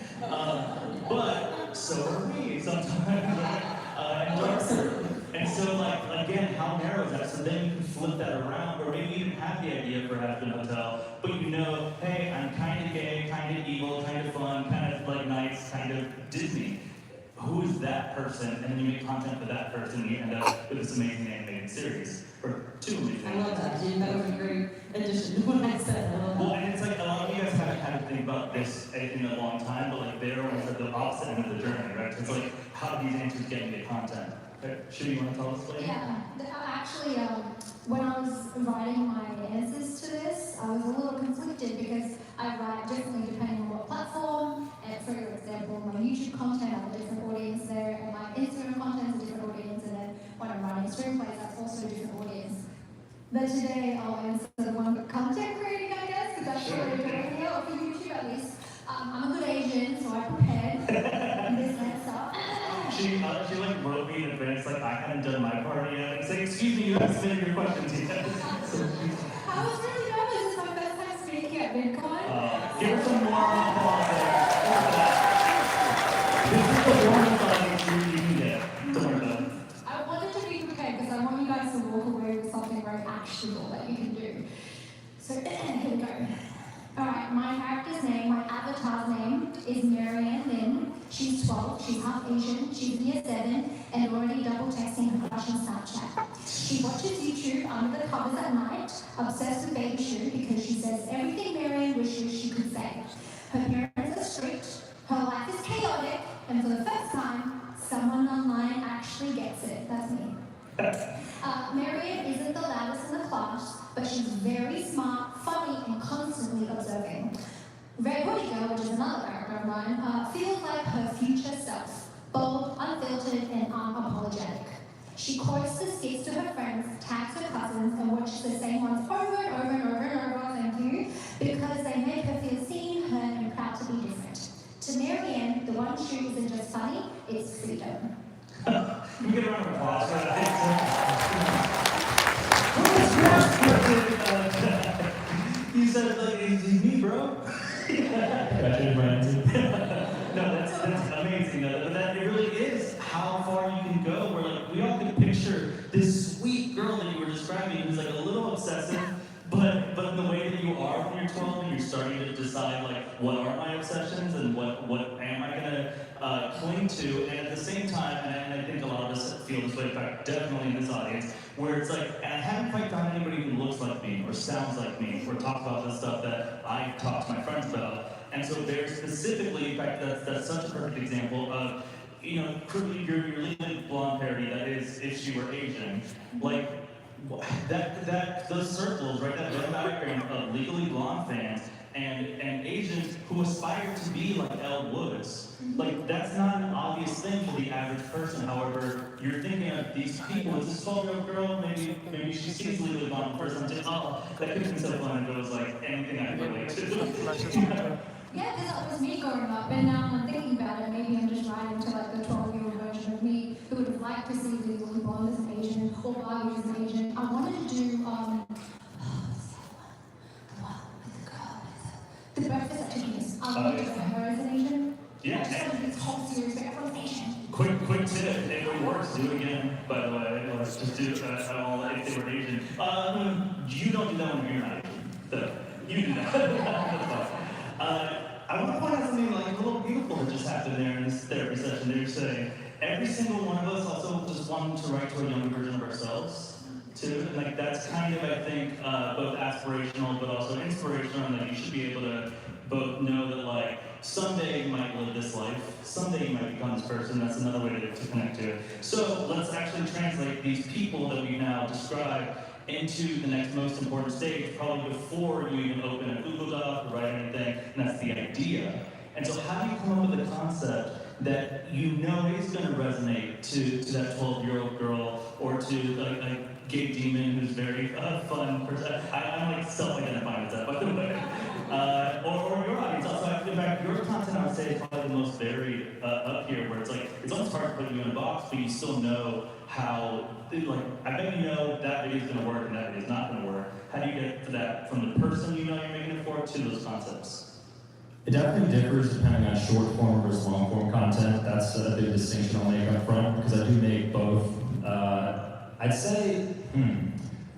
but so are we sometimes, and darker. And so, like, again, how narrow is that? So then you can flip that around, or maybe you even have the idea for Has Been Hotel, but hey, I'm kind of gay, kind of evil, kind of fun, kind of like nice, kind of Disney. Who is that person? And then you make content for that person, and you end up with this amazing animated series, or two amazing. I love that. That would be a great addition to what I said. I love that. Well, and it's like a lot of you guys haven't had to think about this in a long time, but like they're almost at the opposite end of the journey, right? It's like, how do these answers get into content? Should you want to tell us, Lady? Yeah, actually, when I was writing my answers to this, I was a little conflicted because I write differently depending on what platform. And for example, my YouTube content, I have a different audience there, and my Instagram content is a different audience, and then when I'm writing screenplays, that's also a different audience. But today I'll answer the one for content creating, I guess, because that's what we're doing here, or for YouTube at least. I'm a good Asian, so I prepared this answer. She like wrote me in advance, like I hadn't done my part yet. It's like, excuse me, you haven't submitted your questions yet. I was really nervous. It's my first time speaking at Vidcon. Give her some more applause there. This is the warmest audience you can get. Don't worry about it. I wanted to be prepared because I want you guys to walk away with something very actionable that you can do. So here we go. Alright, my character's name, my avatar's name is Marianne Lynn. She's 12, she's half Asian, she's in year 7, and already double texting her crush on Snapchat. She watches YouTube under the covers at night, obsessed with Baby Shoe because she says everything Marianne wishes she could say. Her parents are strict, her life is chaotic, and for the first time, someone online actually gets it. That's me. Marianne isn't the loudest in the class, but she's very smart, funny, and constantly observing. Red Hoodie Girl, which is another character of mine, feels like her future self, bold, unfiltered, and unapologetic. She quotes the skits to her friends, tags her cousins, and watches the same ones over and over and over and over, thank you, because they make her feel seen, heard, and proud to be different. To Marianne, the one shoe isn't just funny, it's freedom. You get a round of applause for that. He said, like, it's me, bro. No, that's amazing. But that it really is how far you can go. Where like we all can picture this sweet girl that you were describing who's like a little obsessive, but in the way that you are when you're 12 and you're starting to decide like what are my obsessions and what am I gonna cling to, and at the same time, and I think a lot of us feel this way, in fact, definitely in this audience, where it's like, and I haven't quite found anybody who looks like me or sounds like me or talks about the stuff that I talk to my friends about. And so very specifically, in fact, that's such a perfect example of, you know, your Legally Blonde parody, that is, if she were Asian, like, those circles, right, that Venn diagram of Legally Blonde fans and Asians who aspire to be like Elle Woods. Like, that's not an obvious thing for the average person. However, you're thinking of these people, is this 12-year-old girl, maybe she sees Legally Blonde for the first time, just, oh, that could be so fun, and it was like anything I can relate to. Yeah, because that was me growing up, and now I'm thinking about it, maybe I'm just writing to like the 12-year-old version of me who would have liked to see Legally Blonde as an Asian, or Barbie as an Asian. I wanted to do, The Breakfast at Tiffany's. I wanted to do her as an Asian. Yeah. I just wanted this whole series, but everyone's Asian. Quick tip, if it works, do it again, by the way, or just do all if they were Asian. You don't do that when you're not Asian. You do that. That's fine. I want to point out something like a little beautiful that just happened there in this therapy session. They were saying, every single one of us also just wanted to write to a younger version of ourselves, too. And like that's kind of, I think, both aspirational but also inspirational, and that you should be able to both know that like, someday you might live this life, someday you might become this person. That's another way to connect to it. So let's actually translate these people that we now describe into the next most important stage, probably before you even open a Google Doc or write anything, and that's the idea. And so how do you come up with a concept that you know is going to resonate to that 12-year-old girl, or to like a gay demon who's very fun person? I'm like self-identifying with that, by the way. Or your audience. Also, in fact, your content, I would say, is probably the most varied up here, where it's like, it's almost hard to put you in a box, but you still know how, like, I bet you know that video is going to work and that video is not going to work. How do you get to that from the person you know you're making it for to those concepts? It definitely differs depending on short form versus long form content. That's a big distinction I'll make up front, because I do make both. I'd say,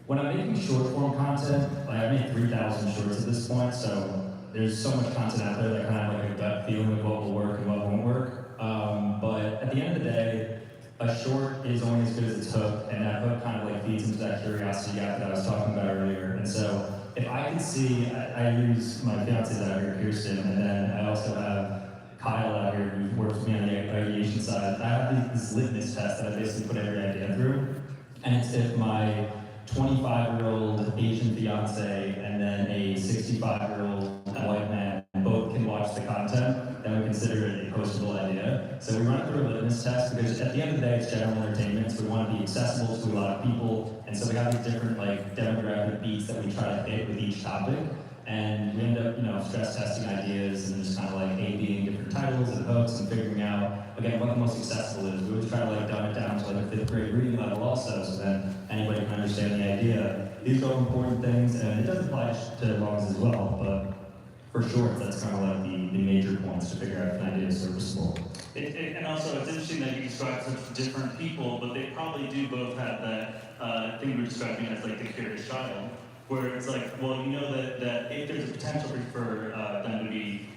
when I'm making short form content, like I've made 3,000 shorts at this point, so there's so much content out there that kind of have like a gut feeling of what will work and what won't work. But at the end of the day, a short is only as good as its hook, and that hook kind of like feeds into that curiosity gap that I was talking about earlier. And so if I could see, I use my fiance's out here, Kirsten, and then I also have Kyle out here who works with me on the ideation side. I have this litmus test that I basically put every idea through, and it's if my 25-year-old Asian fiance and then a 65-year-old white man both can watch the content, then we consider it a postable idea. So we run it through a litmus test because at the end of the day, it's general entertainment, so we want to be accessible to a lot of people, and so we have these different like demographic beats that we try to hit with each topic, and we end up, stress testing ideas and just kind of like A/Bing different titles and hooks and figuring out, again, what the most accessible is. We always try to like dumb it down to like a 5th grade reading level also, so then anybody can understand the idea. These are important things, and it does apply to vlogs as well, but for shorts, that's kind of like the major points to figure out if an idea is serviceable. And also, it's interesting that you describe such different people, but they probably do both have that thing we're describing as like the curious child, where it's like, well, you know that if there's a potential for them to be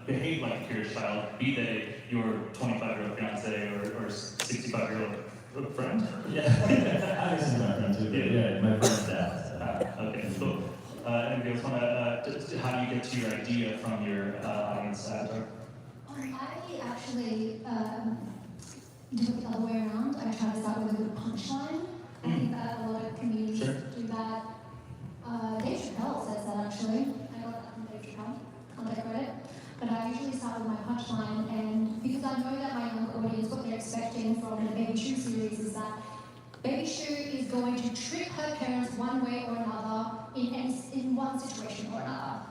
behave like a curious child, be they your 25-year-old fiance or 65-year-old friend. Yeah, obviously my friend too. Yeah, my friend's dad. Okay, cool. Anybody else want to? How do you get to your idea from your audience avatar? I actually do it the other way around. I try to start with a good punchline. I think that a lot of comedians do that. Dave Chappelle says that actually. I got that from Dave Chappelle. I'll take credit. But I usually start with my punchline, and because I know that my young audience, what they're expecting from the Baby Shoe series is that Baby Shoe is going to trick her parents one way or another in one situation or another.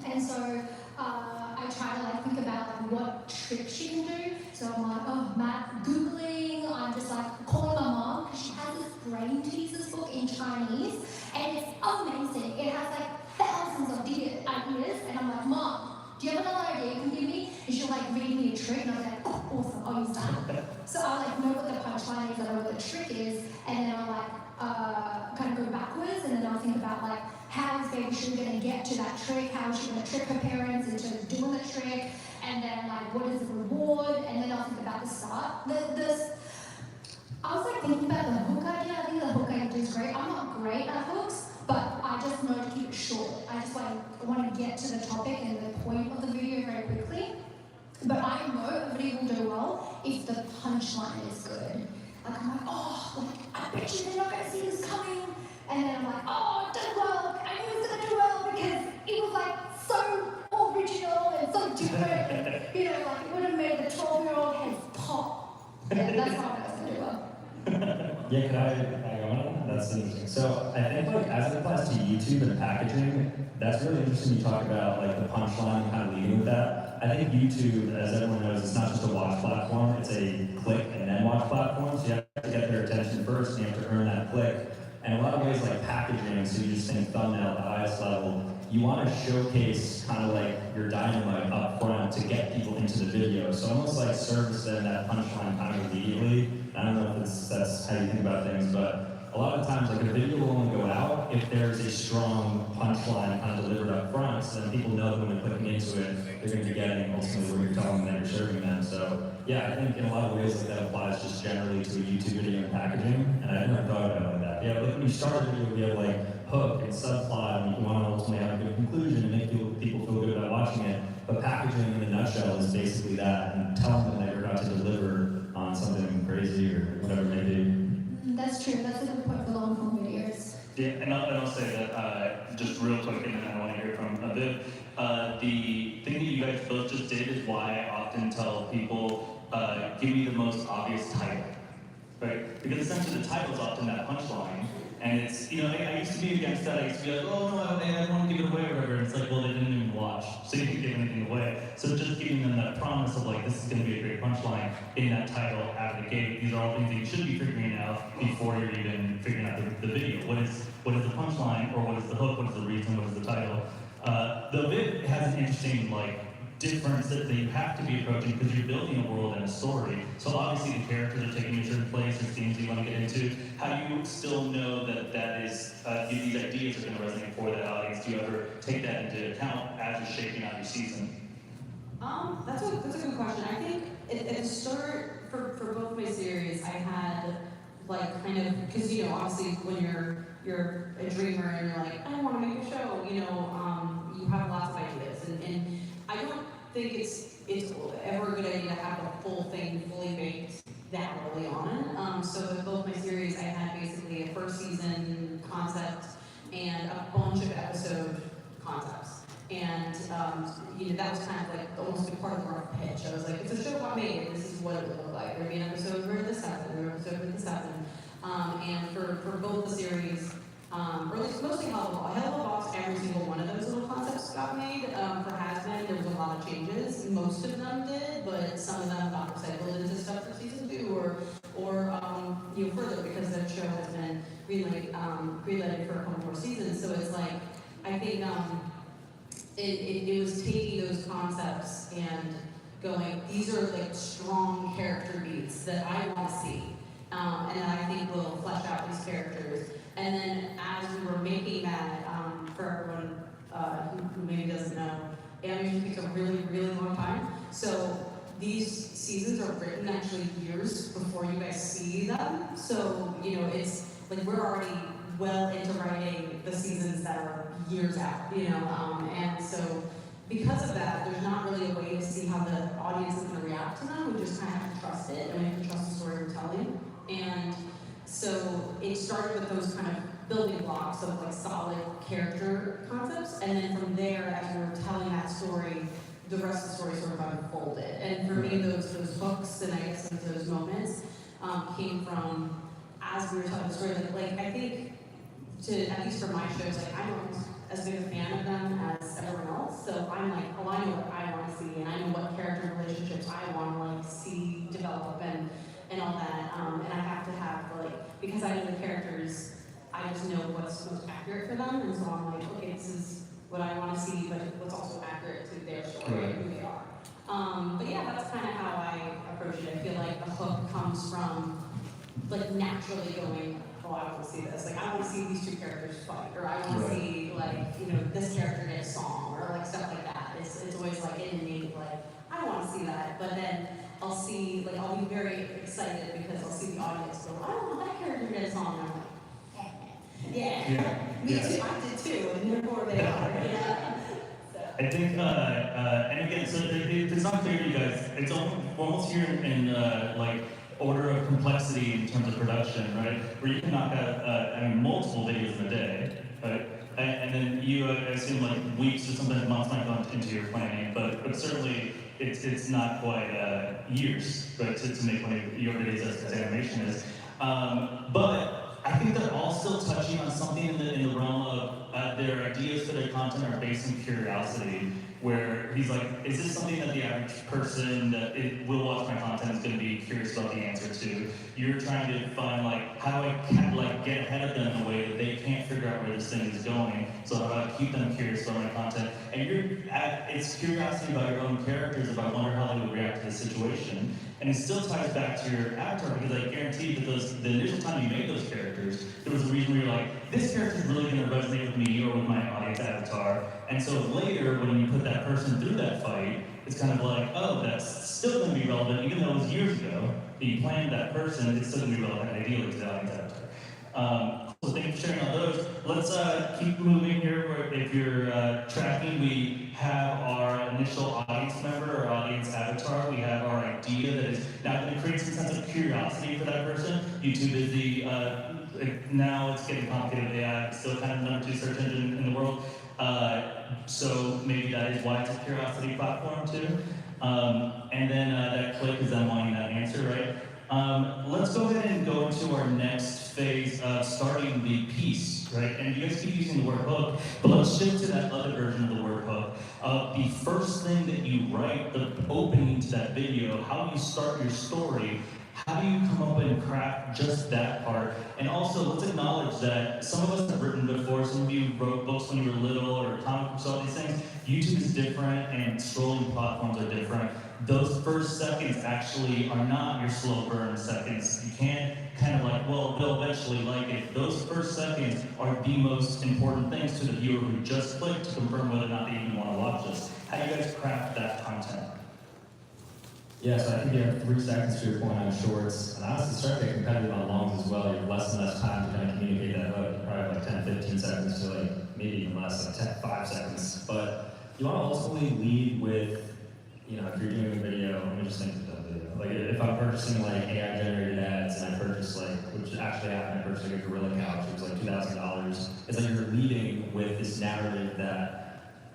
And so I try to like think about like what tricks she can do. So I'm like, oh, Matt, Googling, I'm just like calling my mom because she has this brain teasers book in Chinese and it's amazing. It has like thousands of ideas and I'm like, Mom, do you have another idea you can give me? And she'll like read me a trick and I'm like, oh, awesome, I'll use that. So I like know what the punchline is, I know what the trick is, and then I'll like kind of go backwards and then I'll think about like how is Baby Shoe going to get to that trick? How is she going to trick her parents into doing the trick? And then like what is the reward? And then I'll think about the start. I was like thinking about the hook idea. I think the hook idea is great. I'm not great at hooks, but I just know to keep it short. I just want to get to the topic and the point of the video very quickly. But I know a video will do well if the punchline is good. Like I'm like, oh, like I bet you they're not gonna see this coming. And then I'm like, oh, it did well. I knew it was gonna do well because it was like so original and so different. Like it would have made the 12-year-old heads pop. Yeah, that's how I know it's gonna do well. Yeah, can I go on? That's interesting. So I think like as it applies to YouTube and packaging, that's really interesting. You talk about like the punchline and kind of leading with that. I think YouTube, as everyone knows, it's not just a watch platform, it's a click and then watch platform. So you have to get their attention first and you have to earn that click. And a lot of ways like packaging, so you just think thumbnail at the highest level, you want to showcase kind of like your dynamite up front to get people into the video. So almost like service them that punchline kind of immediately. I don't know if that's how you think about things, but a lot of times like a video will only go out if there's a strong punchline kind of delivered up front, so then people know that when they're clicking into it, they're going to be getting ultimately what you're telling them that you're serving them. So yeah, I think in a lot of ways like that applies just generally to a YouTube video and packaging, and I never thought about it like that. Yeah, like when you start a video, you have like hook and subplot, and you want to ultimately have a good conclusion and make people feel good about watching it. But packaging in a nutshell is basically that, and telling them that you're about to deliver on something crazy or whatever it may be. That's true. That's a good point for long-form videos. Yeah, and I'll say that just real quick, and then I want to hear from Viv. The thing that you guys both just did is why I often tell people, give me the most obvious title, right? Because essentially the title is often that punchline, and it's, I used to be against that. I used to be like, oh no, I don't want to give it away or whatever. It's like, well, they didn't even watch, so you can't give anything away. So just giving them that promise of like, this is going to be a great punchline in that title out of the gate. These are all things that you should be figuring out before you're even figuring out the video. What is the punchline, or what is the hook? What is the reason? What is the title? The bit has an interesting difference that you have to be approaching because you're building a world and a story. So obviously the characters are taking you to a certain place, there's themes you want to get into. How do you still know that is these ideas are going to resonate for that audience? Do you ever take that into account as you're shaping out your season? That's a good question. I think at the start for both my series, I had kind of, because obviously when you're a dreamer and you're like, I want to make a show, you have lots of ideas, and I don't think it's ever a good idea to have the whole thing fully baked that early on. So with both my series, I had basically a first season and a bunch of episode concepts. And that was kind of like almost a part of the rough pitch. I was like, it's a show about me, and this is what it would look like. There'd be an episode where this happened, an episode where this happened. And for both the series, or at least mostly Hell of a Boss, every single one of those little concepts got made. For Has-Been, there was a lot of changes. Most of them did, but some of them got recycled into stuff for season 2 or further, because that show has been greenlighted for a couple more seasons. So it's like, I think it was taking those concepts and going, these are like strong character beats that I want to see. And I think will flesh out these characters. And then as we were making that, for everyone who maybe doesn't know, animation takes a really, really long time. So these seasons are written actually years before you guys see them. So, it's like we're already well into writing the seasons that are years out, and so because of that, there's not really a way to see how the audience is going to react to them. We just kind of have to trust it, and we have to trust the story we're telling. And so it started with those kind of building blocks of like solid character concepts, and then from there, as we were telling that story, the rest of the story sort of unfolded. And for me, those hooks and I guess those moments came from as we were telling the story. Like I think, at least for my shows, like I'm almost as big a fan of them as everyone else. So I'm like, oh, I know what I want to see, and I know what character relationships I want to like see develop and all that. And I have to have because I know the characters, I just know what's most accurate for them, and so I'm like, okay, this is what I want to see, but what's also accurate to their story and who they are. But yeah, that's kind of how I approach it. I feel like the hook comes from like naturally going, oh, I want to see this. Like, I want to see these two characters fight, or I want to see, this character get a song, or, stuff like that. It's always, innate, I want to see that. But then I'll see, I'll be very excited because I'll see the audience go, I don't want that character to get a song. And I'm like, yeah. Me too. I did too, and therefore they are. I think, and again, so if it's not clear to you guys, it's almost here in order of complexity in terms of production, right? Where you can knock out, multiple videos in a day, right? And then you assume weeks or sometimes months might go into your planning, but certainly it's not quite years, right, to make one of your videos as animation is. But I think they're all still touching on something in the realm of their ideas for their content are based on curiosity, where he's like, is this something that the average person that will watch my content is going to be curious about the answer to? You're trying to find how do I get ahead of them in a way that they can't figure out where this thing is going, so how do I keep them curious about my content? And it's curiosity about your own characters, about wondering how they would react to the situation. And it still ties back to your avatar, because I guarantee that the initial time you made those characters, there was a reason where you're like, this character is really going to resonate with me or with my audience avatar. And so later, when you put that person through that fight, it's kind of like, oh, that's still going to be relevant, even though it was years ago that you planned that person, it's still going to be relevant ideally to the audience avatar. So thank you for sharing all those. Let's keep moving here. If you're tracking, we have our initial audience member, our audience avatar. We have our idea that is now going to create some sense of curiosity for that person. YouTube is now it's getting complicated. AI is still kind of the number 2 search engine in the world. So maybe that is why it's a curiosity platform too. And then that click is them wanting that answer, right? Let's go ahead and go into our next phase of starting the piece, right? And you guys keep using the word hook, but let's shift to that other version of the word hook. The first thing that you write, the opening to that video, how you start your story. How do you come up and craft just that part? And also, let's acknowledge that some of us have written before, some of you wrote books when you were little, or comic books, all these things. YouTube is different, and scrolling platforms are different. Those first seconds actually are not your slow burn seconds. You can't kind of well, they'll eventually like it. Those first seconds are the most important things to the viewer who just clicked to confirm whether or not they even want to watch this. How do you guys craft that content? Yeah, so I think you have 3 seconds to your point on shorts. And honestly, start to get competitive on longs as well. You have less and less time to kind of communicate that hook. You probably have 10, 15 seconds to maybe even less, 5 seconds. But you want to ultimately lead with, if you're doing a video, let me just think of the video. If I'm purchasing AI generated ads and I purchase which actually happened. I purchased like a gorilla couch. It was like $2,000. It's like you're leading with this narrative that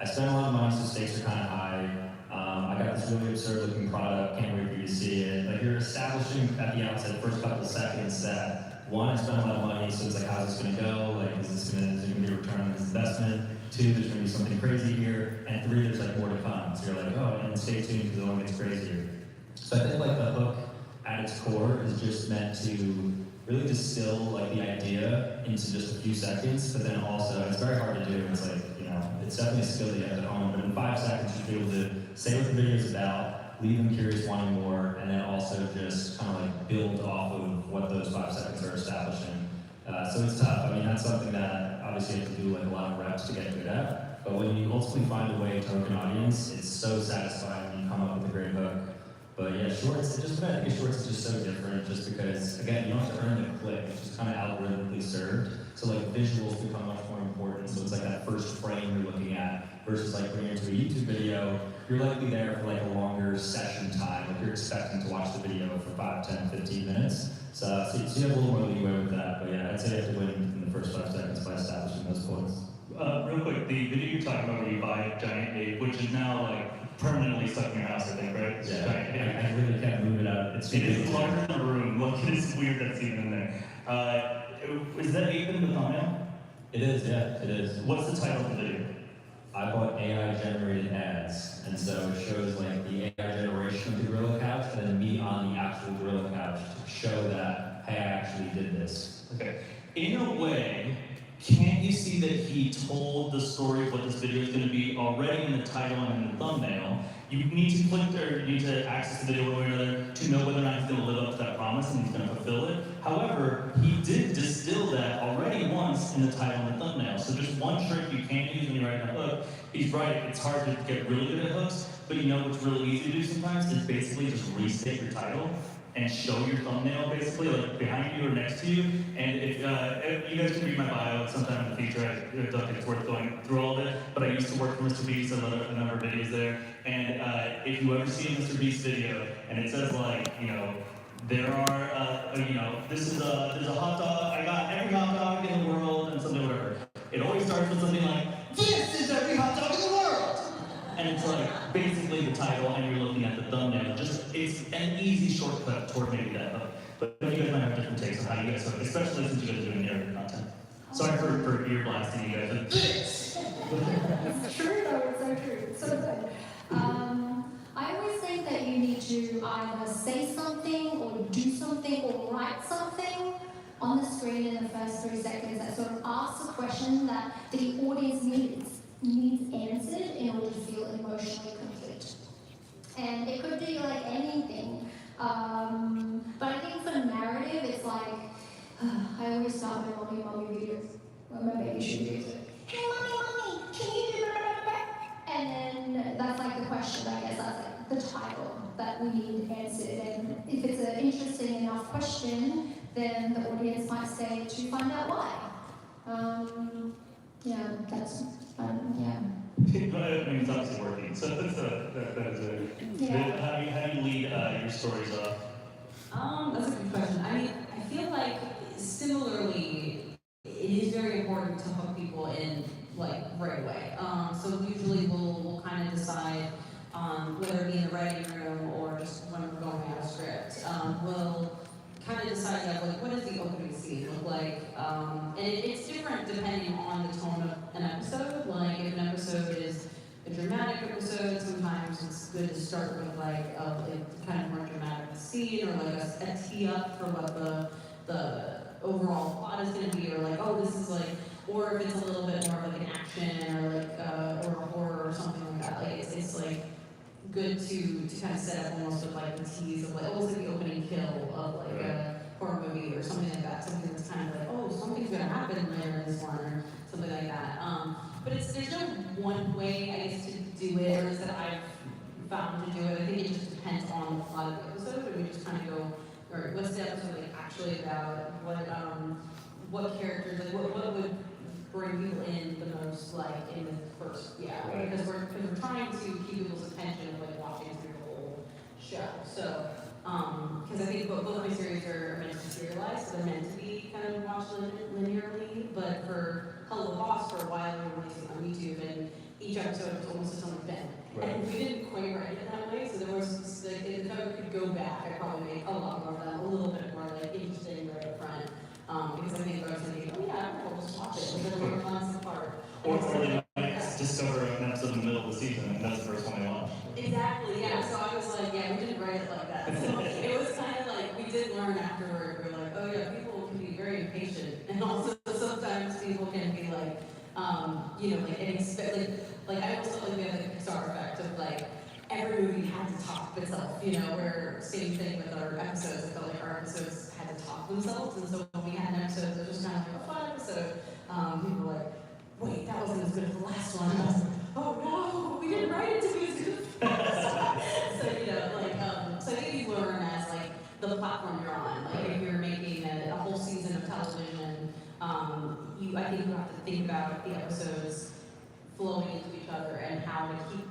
I spent a lot of money, so stakes are kind of high. I got this really absurd looking product, can't wait for you to see it. Like you're establishing at the outset, first couple of seconds, that one, I spent a lot of money, so it's like, how's this gonna go? Like, is there gonna be a return on this investment? Two, there's gonna be something crazy here. And three, there's like more to come. So you're like, oh, and stay tuned because it only gets crazier. So I think like the hook at its core is just meant to really distill like the idea into just a few seconds, but then also, it's very hard to do. It's like, it's definitely a skill that you have to own, but in 5 seconds, you should be able to say what the video is about, leave them curious, wanting more, and then also just kind of like build off of what those 5 seconds are establishing. So it's tough. I mean, that's something that obviously you have to do like a lot of reps to get good at, but when you ultimately find a way to hook an audience, it's so satisfying when you come up with a great hook. But yeah, shorts, I think shorts is just so different just because, again, you don't have to earn the click, it's just kind of algorithmically served. So like visuals become much more important, so it's like that first frame you're looking at versus like bringing it to a YouTube video, you're likely there for like a longer session time, like you're expecting to watch the video for 5, 10, 15 minutes. So you have a little more leeway with that, but yeah, I'd say you have to win in the first 5 seconds by establishing those points. Real quick, the video you're talking about where you buy a giant ape, which is now like permanently stuck in your house, I think, right? It's Yeah, I really can't move it out. It is larger than a room. Look, it is weird that's even in there. Is that ape in the thumbnail? It is, yeah, it is. What's the title of the video? I bought AI-generated ads, and so it shows like the AI generation of the gorilla couch, and then me on the actual gorilla couch to show that, hey, I actually did this. Okay. In a way, can't you see that he told the story of what this video is going to be already in the title and in the thumbnail? You need to click or you need to access the video one way or another to know whether or not he's going to live up to that promise and he's going to fulfill it. However, he did distill that already once in the title and the thumbnail. So just one trick you can't use when you're writing a hook. He's right, it's hard to get really good at hooks, but you know what's really easy to do sometimes is basically just restate your title and show your thumbnail basically, like behind you or next to you. And if you guys can read my bio sometime in the future, I don't think it's worth going through all of it, but I used to work for Mr. Beast, I led a number of videos there. And if you ever see a Mr. Beast video, and it says like, there are, there's a hot dog, I got every hot dog in the world, and something whatever. It always starts with something like, this is every hot dog in the world! And it's like basically the title, and you're looking at the thumbnail. It's an easy shortcut toward maybe that hook. But you guys might have different takes on how you guys hook, especially since you guys are doing narrative content. Sorry for ear blasting you guys with this. It's true though, it's so true. It's so good. I always think that you need to either say something or do something or write something on the screen in the first 3 seconds that sort of asks a question that the audience needs answered in order to feel emotionally complete. And it could be like anything. But I think for narrative, it's like, I always start my mommy videos when my baby should use it. Hey mommy, can you do that? And then that's like the question, I guess, that's like the title that we need answered. And if it's an interesting enough question, then the audience might stay to find out why. Yeah, that's yeah. I mean, it's obviously working, so that is a Yeah. How do you lead your stories off? That's a good question. I mean, I feel like similarly, it is very important to hook people in like right away. So usually we'll kind of decide whether it be in the writing room or just when we're going out of script. We'll kind of decide like what does the opening scene look like, and it's different depending on the tone of an episode. Like if an episode is a dramatic episode, sometimes it's good to start with like a kind of more dramatic scene or like a tee up for what the overall plot is going to be, or like, oh, this is like, or if it's a little bit more of like an action or like or a horror or something like that. Like it's like good to kind of set up almost with like the tease of like almost like the opening kill of like a horror movie or something like that. Something that's kind of like, oh, something's gonna happen later in this one or something like that. But there's no one way, I guess, to do it, or is that I've found to do it. I think it just depends on the plot of the episode, and we just kind of go, all right, what's the episode like actually about? What characters, like what would bring people in the most, like in the first, Right. because we're trying to keep people's attention of like watching through the whole show. So, because I think both my series are meant to be serialized, so they're meant to be watch linearly, but for Hello Boss, for a while, we were releasing on YouTube, and each episode was almost its own event. Right. And we didn't quite write it that way, so there was, like, if I could go back, I'd probably make a lot more of them, a little bit more, like, interesting right up front. Because I think I was thinking, oh yeah, I'll just watch it, because we're months apart. Or they might discover an episode in the middle of the season, and that's the first one they watch. Exactly, yeah. So I was like, yeah, we didn't write it like that. So it was kind of like, we did learn afterward, we were like, oh yeah, people can be very impatient. And also sometimes people can be like, you know, like, like I almost felt like we had the Pixar effect of like, every movie had to top itself, you know, where same thing with our episodes. I felt like our episodes had to top themselves. And so when we had an episode that was just kind of like a fun episode, people were like, wait, that wasn't as good as the last one. And I was like, oh no, we didn't write it to be as good as the last. So, you know, like, so I think you learn as like the platform you're on. Like if you're making a whole season of television, I think you have to think about the episodes flowing into each other and how to keep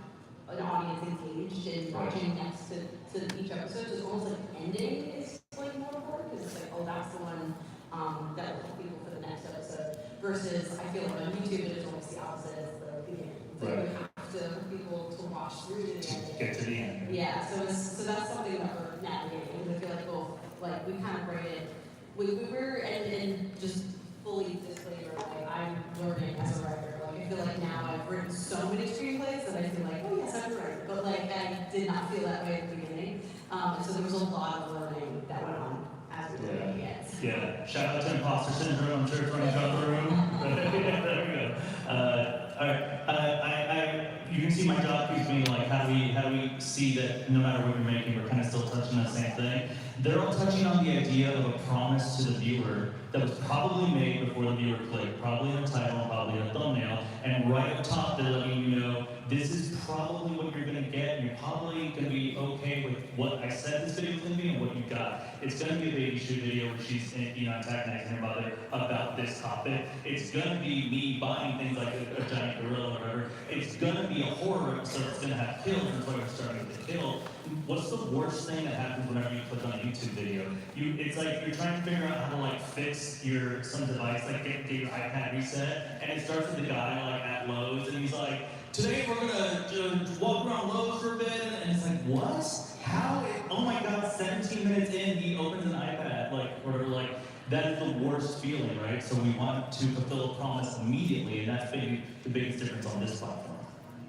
an audience engaged in watching next to each episode. So it's almost like ending is like more important because it's like, oh, that's the one that will help people for the next episode. Versus, I feel like on YouTube it is almost the opposite as the beginning. So you have to for people to watch through to the end. Get to the end. Yeah, so that's something that we're navigating. I feel like both, like we kind of write it. We were and just fully disclaimer, like I'm learning as a writer. Like I feel like now I've written so many screenplays that I feel like, oh yes, I'm a writer. But like I did not feel that way at the beginning. So there was a lot of learning that went on as we were doing it. Yeah, shout out to imposter syndrome. I'm sure it's running throughout the room. There we go. All right, you can see my job keeps being like, how do we see that no matter what you're making, we're kind of still touching the same thing. They're all touching on the idea of a promise to the viewer that was probably made before the viewer clicked, probably in a title, probably in a thumbnail, and right up top they're letting you know this is probably what you're gonna get, and you're probably gonna be okay with what I said this video was gonna be and what you got. It's gonna be a baby shoot video where she's antagonizing her mother about this topic. It's gonna be me buying things like a giant gorilla or whatever. It's gonna be a horror episode that's gonna have kills, and so we're starting with the kill. What's the worst thing that happens whenever you click on a YouTube video? It's like you're trying to figure out how to like fix some device, like get your iPad reset, and it starts with the guy like at Lowe's, and he's like, today we're gonna walk around Lowe's for a bit, and it's like, what? How? Oh my God! 17 minutes in, he opens an iPad, like that is the worst feeling, right? So we want to fulfill a promise immediately, and that's the biggest difference on this platform.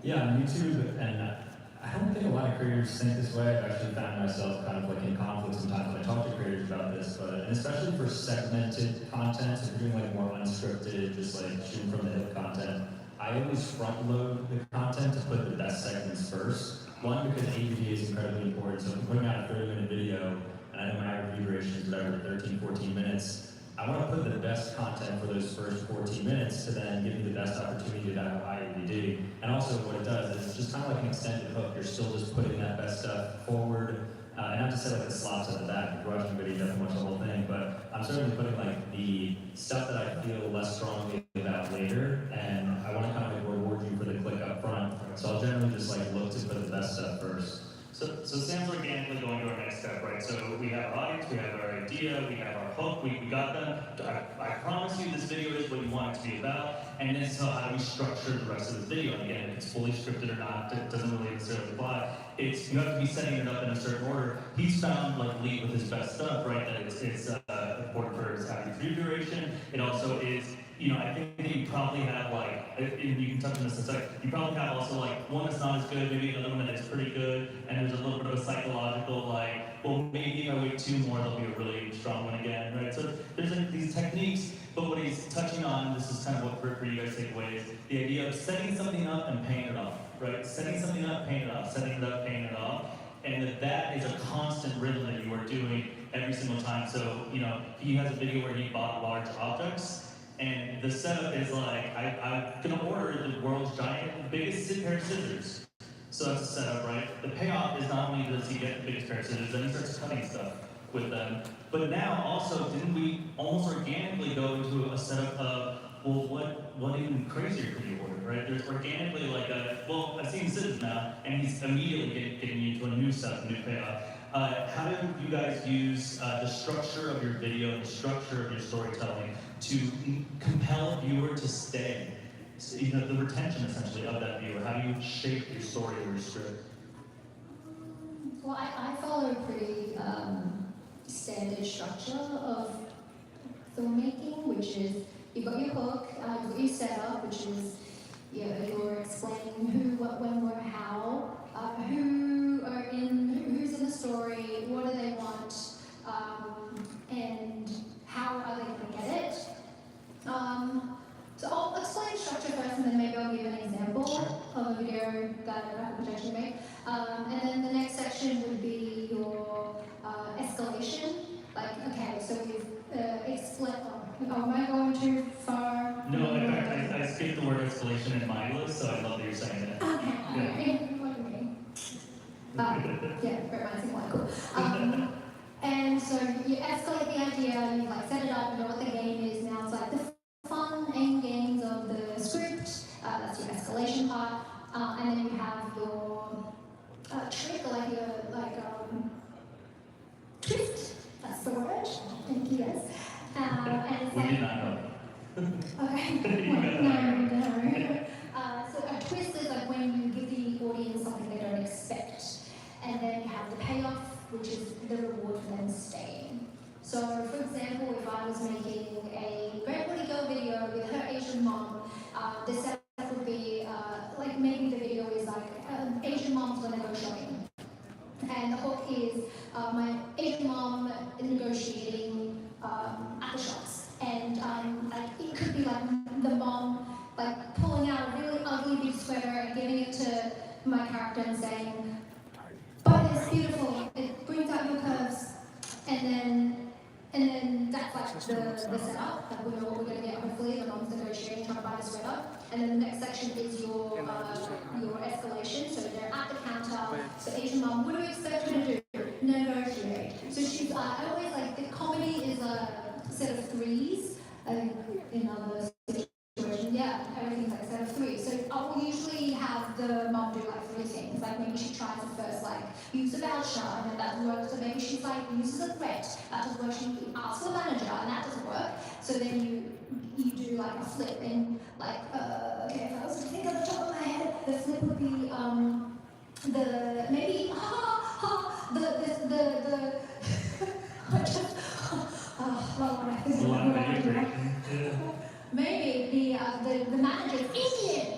Yeah, on YouTube, and I don't think a lot of creators think this way. I've actually found myself kind of like in conflict sometimes when I talk to creators about this, and especially for segmented content, so if you're doing like more unscripted, just like shooting from the hip content, I always front load the content to put the best segments first. One, because AVD is incredibly important, so if I'm putting out a 30-minute video, and I know my average view duration is whatever, 13, 14 minutes, I want to put the best content for those first 14 minutes to then give you the best opportunity to have high AVD. And also what it does is it's just kind of like an extended hook. You're still just putting that best stuff forward. And not to say like the slots at the back, if you're watching the video, you definitely watch the whole thing, but I'm certainly putting like the stuff that I feel less strongly about later, and I want to kind of like reward you for the click up front. So I'll generally just like look to put the best stuff first. So Sam's organically going to our next step, right? So we have our audience, we have our idea, we have our hook, we got them. I promise you this video is what you want it to be about, and then so how do we structure the rest of this video? And again, if it's fully scripted or not, it doesn't really necessarily apply. You have to be setting it up in a certain order. He's found like lead with his best stuff, right? That it's important for his average view duration. It also is, I think that you probably have like, and you can touch on this in a sec, you probably have also like one that's not as good, maybe another one that is pretty good, and there's a little bit of a psychological like, well, maybe if I wait 2 more, there'll be a really strong one again, right? So there's like these techniques, but what he's touching on, this is kind of what for you guys take away, is the idea of setting something up and paying it off, right? Setting something up, paying it off, setting it up, paying it off, and that is a constant rhythm that you are doing every single time. So, he has a video where he bought large objects, and the setup is like, I'm gonna order the world's biggest pair of scissors. So that's the setup, right? The payoff is not only does he get the biggest pair of scissors, then he starts cutting stuff with them. But now also, didn't we almost organically go into a setup of, well, what even crazier could you order, right? There's organically like I've seen scissors now, and he's immediately getting you into a new setup, a new payoff. how do you guys use the structure of your video and the structure of your storytelling to compel a viewer to stay? So, you know, the retention essentially of that viewer. How do you shape your story or your script? Well, I follow a pretty standard structure of filmmaking, which is you've got your hook, you've got your setup, which is you're explaining who, what, when, where, how, who's in the story, what do they want, and how are they going to get it. So I'll explain structure first, and then maybe I'll give an example of a video that I could potentially make. And then the next section would be your escalation. Like, okay, so we've explained. Oh, am I going too far? No, in fact, I skipped the word escalation in my list, so I love that you're saying that. Okay, Yeah. what do you mean? Yeah, very nice and quite cool. And so you escalate the idea, you like set it up, you know what the game is. Now it's like the fun end games of the script. That's your escalation part, and then you have your trick, twist. That's the word. Thank you, yes. And it's We like, did not know. okay. No. So a twist is like when you give the audience something they don't expect, and then you have the payoff, which is the reward for them staying. So, for example, if I was making a Great Body Girl video with her Asian mom, the setup would be like maybe the video is like Asian moms when they go shopping. And the hook is my Asian mom negotiating at the shops. And like it could be like the mom like pulling out a really ugly big sweater and giving it to my character and saying, "But it's beautiful. It brings out your curves." And then that's like the setup. Like we know what we're going to get. Hopefully, the mom's negotiating, trying to buy the sweater. And then the next section is your escalation. So they're at the counter. So Asian mom, what do you expect her to do? Negotiate. So she's always like the comedy is a set of threes. I think in other situations, yeah, everything's like a set of threes. So I will usually have the mom do like three things. Like maybe she tries to first like use a voucher, and then that doesn't work. So maybe she's like uses a threat. That doesn't work. She asks the manager, and that doesn't work. So then you do like a flip, and like okay, if I was to think at the top of my head, the flip would be the maybe maybe the manager's Indian,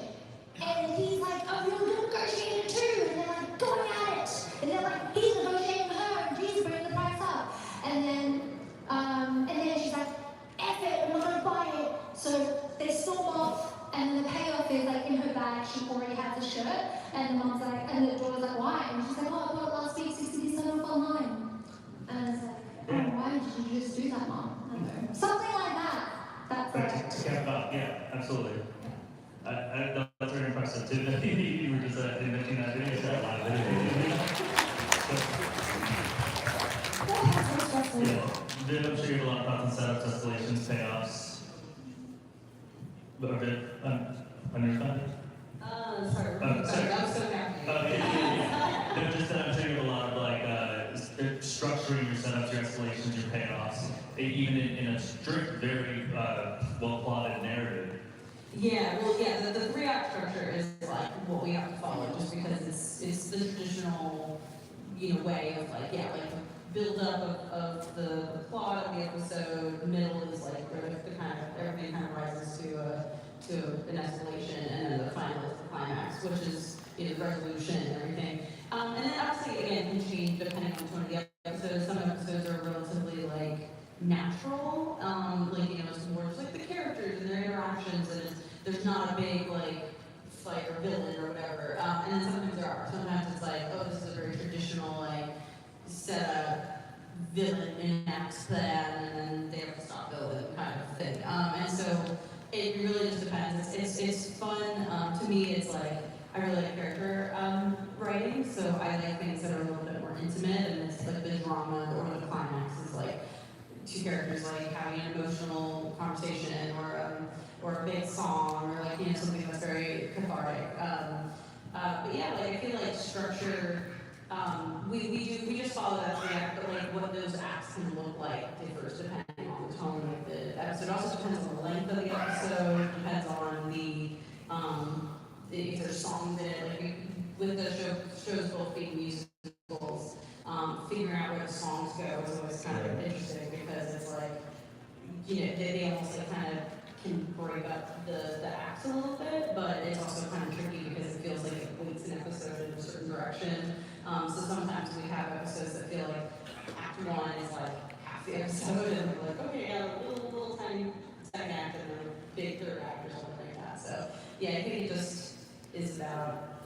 and he's like, "Oh, you're negotiating too," and they're like going at it, and they're like, "He's negotiating with her, and she's bringing the price up," and then she's like, "F it, I'm not gonna buy it." So they storm off, and the payoff is like in her bag, she already has the shirt, and the mom's like, and the daughter's like, "Why?" And she's like, "Oh, I bought it last week, 60% off online." And it's like, "Oh, why did you just do that, Mom?" I don't know. Something like that. That's Yeah, absolutely. That's very impressive too. You were just inventing that video, so a lot of video. Yeah, I'm sure you have a lot of thoughts on setups, escalations, payoffs. But are they on your phone? Sorry. Sorry. No, just that I'm sure you have a lot of like structuring your setups, your escalations, your payoffs, even in a strict, very well-plotted narrative. Yeah, well, yeah, the three-act structure is like what we have to follow, just because it's the traditional, way of like the build up of the plot of the episode. The middle is like where everything kind of rises to an escalation, and then the final is the climax, which is resolution and everything. And then obviously again can change depending on the tone of the episode. Some episodes are relatively like natural, it's more just like the characters and their interactions, and there's not a big like fight or villain or whatever. And then sometimes there are. Sometimes it's like, oh, this is a very traditional like setup villain enacts plan, and then they have to stop villain kind of thing. And so it really just depends. It's fun. To me, it's like I really like character writing, so I like things that are a little bit more intimate, and it's like the drama or the climax is like two characters like having an emotional conversation or a big song or something that's very cathartic. But yeah, I feel like structure we just follow that react, but like what those acts can look like differs depending on the tone of the episode. It also depends on the length of the episode, depends on if there's songs in it. Like with the shows both being musicals, figuring out where the songs go is always kind of interesting because it's like, they almost like kind of can break up the acts a little bit, but it's also kind of tricky because it feels like it weights an episode in a certain direction. So sometimes we have episodes that feel like act one is like half the episode, and we're like, okay, yeah, a little tiny second act and then a big third act or something like that. So yeah, I think it just is about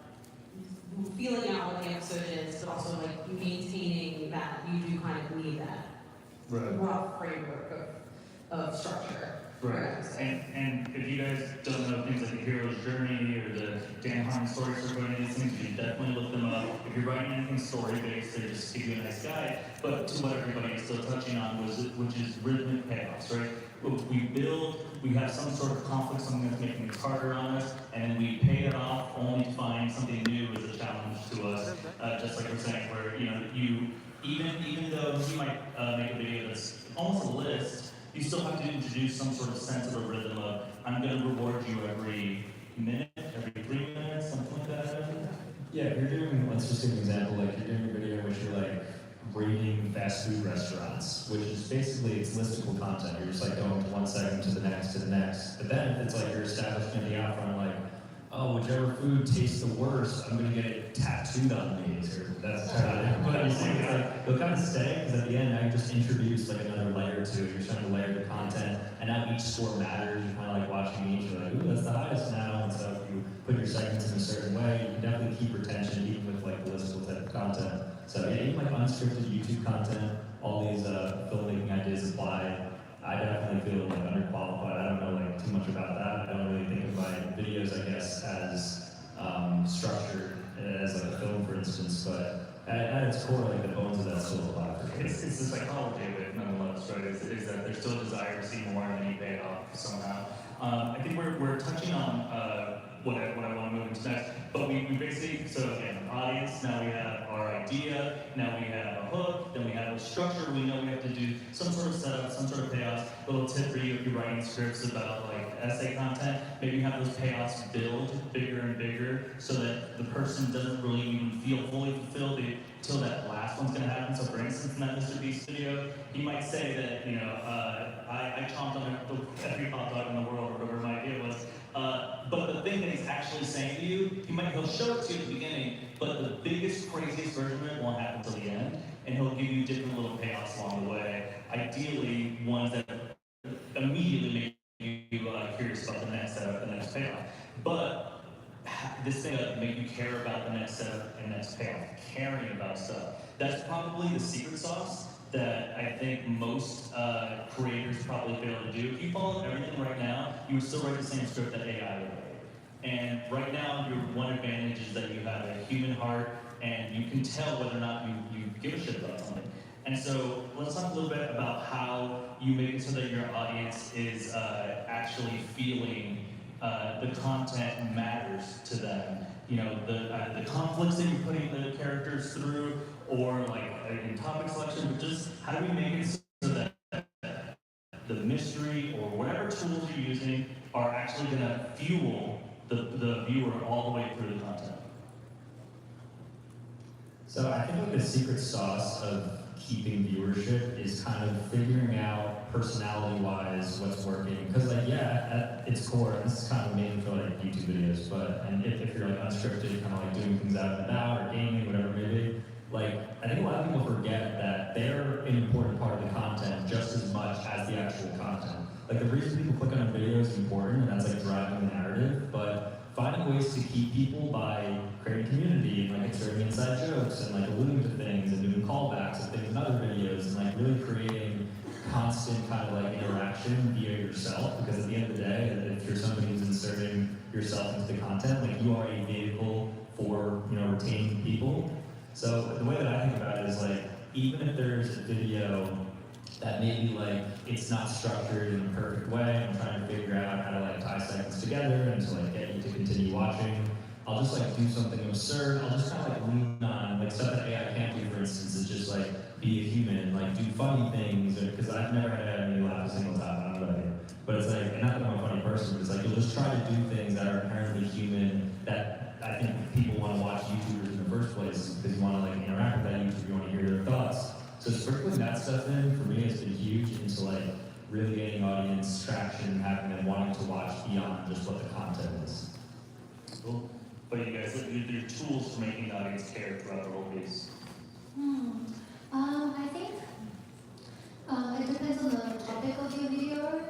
feeling out what the episode is, but also like maintaining that you do kind of need that rough framework of structure. Right. And if you guys don't know things like the hero's journey or the Dan Harmon story circle or any of these things, you should definitely look them up. If you're writing anything story-based, they just give you a nice guide. But to what everybody is still touching on which is rhythmic payoffs, right? We have some sort of conflict, something that's making it harder on us, and then we pay it off only to find something new as a challenge to us. Just like we're saying, where you even though you might make a video that's almost a list, you still have to introduce some sort of sense of a rhythm of, I'm going to reward you every minute, every 3 minutes, something like that. Yeah, if you're doing, let's just give an example, like you're doing a video in which you're like rating fast food restaurants, which is basically, it's listicle content. You're just like going to one second to the next to the next. But then it's like you're establishing in the outfront, like, oh, whichever food tastes the worst, I'm going to get it tattooed on me. That's kind of, but you see, it's like, they'll kind of stay, because at the end, now you just introduce like another layer to it. You're trying to layer the content, and now each score matters. You're kind of like watching each, you're like, ooh, that's the highest now. And so if you put your segments in a certain way, you can definitely keep retention even with like the listicle type of content. So yeah, even like unscripted YouTube content, all these filmmaking ideas apply. I definitely feel like underqualified. I don't know like too much about that. I don't really think of my videos, I guess, as structured as like a film, for instance. But at its core, like the bones of that still apply. It's the psychology of it, nonetheless, right? Is that there's still a desire to see more and then you pay it off somehow. I think we're touching on what I want to move into next. But we basically, so again, audience, now we have our idea, now we have a hook, then we have a structure, we know we have to do some sort of setup, some sort of payoffs. Little tip for you if you're writing scripts about like essay content, maybe have those payoffs build bigger and bigger so that the person doesn't really even feel fully fulfilled until that last one's gonna happen. So for instance, in that Mr. Beast video, he might say that, I chomped on every hot dog in the world, or whatever my idea was. But the thing that he's actually saying to you, he'll show it to you at the beginning, but the biggest, craziest version of it won't happen until the end, and he'll give you different little payoffs along the way. Ideally, ones that immediately make you curious about the next setup, the next payoff. But this thing that make you care about the next setup and next payoff, caring about stuff. That's probably the secret sauce that I think most creators probably fail to do. If you followed everything right now, you would still write the same script that AI would write. And right now, your one advantage is that you have a human heart, and you can tell whether or not you give a shit about something. And so let's talk a little bit about how you make it so that your audience is actually feeling the content matters to them. The conflicts that you're putting the characters through, or like in topic selection, but just how do we make it so that the mystery or whatever tools you're using are actually going to fuel the viewer all the way through the content? So I think like the secret sauce of keeping viewership is kind of figuring out personality-wise what's working. Because like, yeah, at its core, this is kind of mainly for like YouTube videos, and if you're like unscripted, kind of like doing things out and about or gaming, whatever it may be, like I think a lot of people forget that they're an important part of the content just as much as the actual content. Like the reason people click on a video is important, and that's like driving the narrative, but finding ways to keep people by creating community and like inserting inside jokes and like alluding to things and doing callbacks and things in other videos and like really creating constant kind of like interaction via yourself, because at the end of the day, if you're somebody who's inserting yourself into the content, like you are a vehicle for retaining people. So the way that I think about it is like, even if there's a video that maybe like it's not structured in a perfect way, I'm trying to figure out how to like tie segments together and to like get you to continue watching. I'll just like do something absurd. I'll just kind of like lean on like stuff that AI can't do. For instance, is just like be a human and like do funny things. Because I've never had any laugh a single time. I don't know about you, but it's like, and not that I'm a funny person, but it's like you'll just try to do things that are inherently human that I think people want to watch YouTubers in the first place because you want to like interact with that YouTuber, you want to hear their thoughts. So sprinkling that stuff in for me has been huge into like really getting audience traction, having them wanting to watch beyond just what the content is. Cool. But you guys, your tools for making the audience care throughout the whole piece. I think it depends on the topic of your video.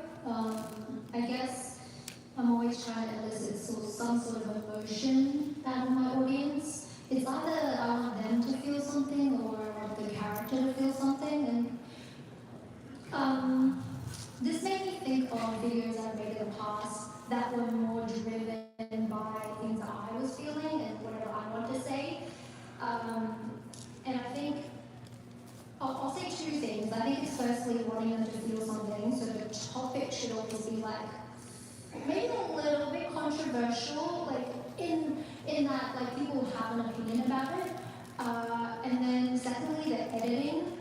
I guess I'm always trying to elicit some sort of emotion out of my audience. It's either I want them to feel something or I want the character to feel something. And this made me think of videos I've made in the past that were more driven by things that I was feeling and whatever I want to say. And I think I'll say two things. I think it's firstly wanting them to feel something, so the topic should always be like maybe a little bit controversial, like in that like people have an opinion about it. And then secondly, the editing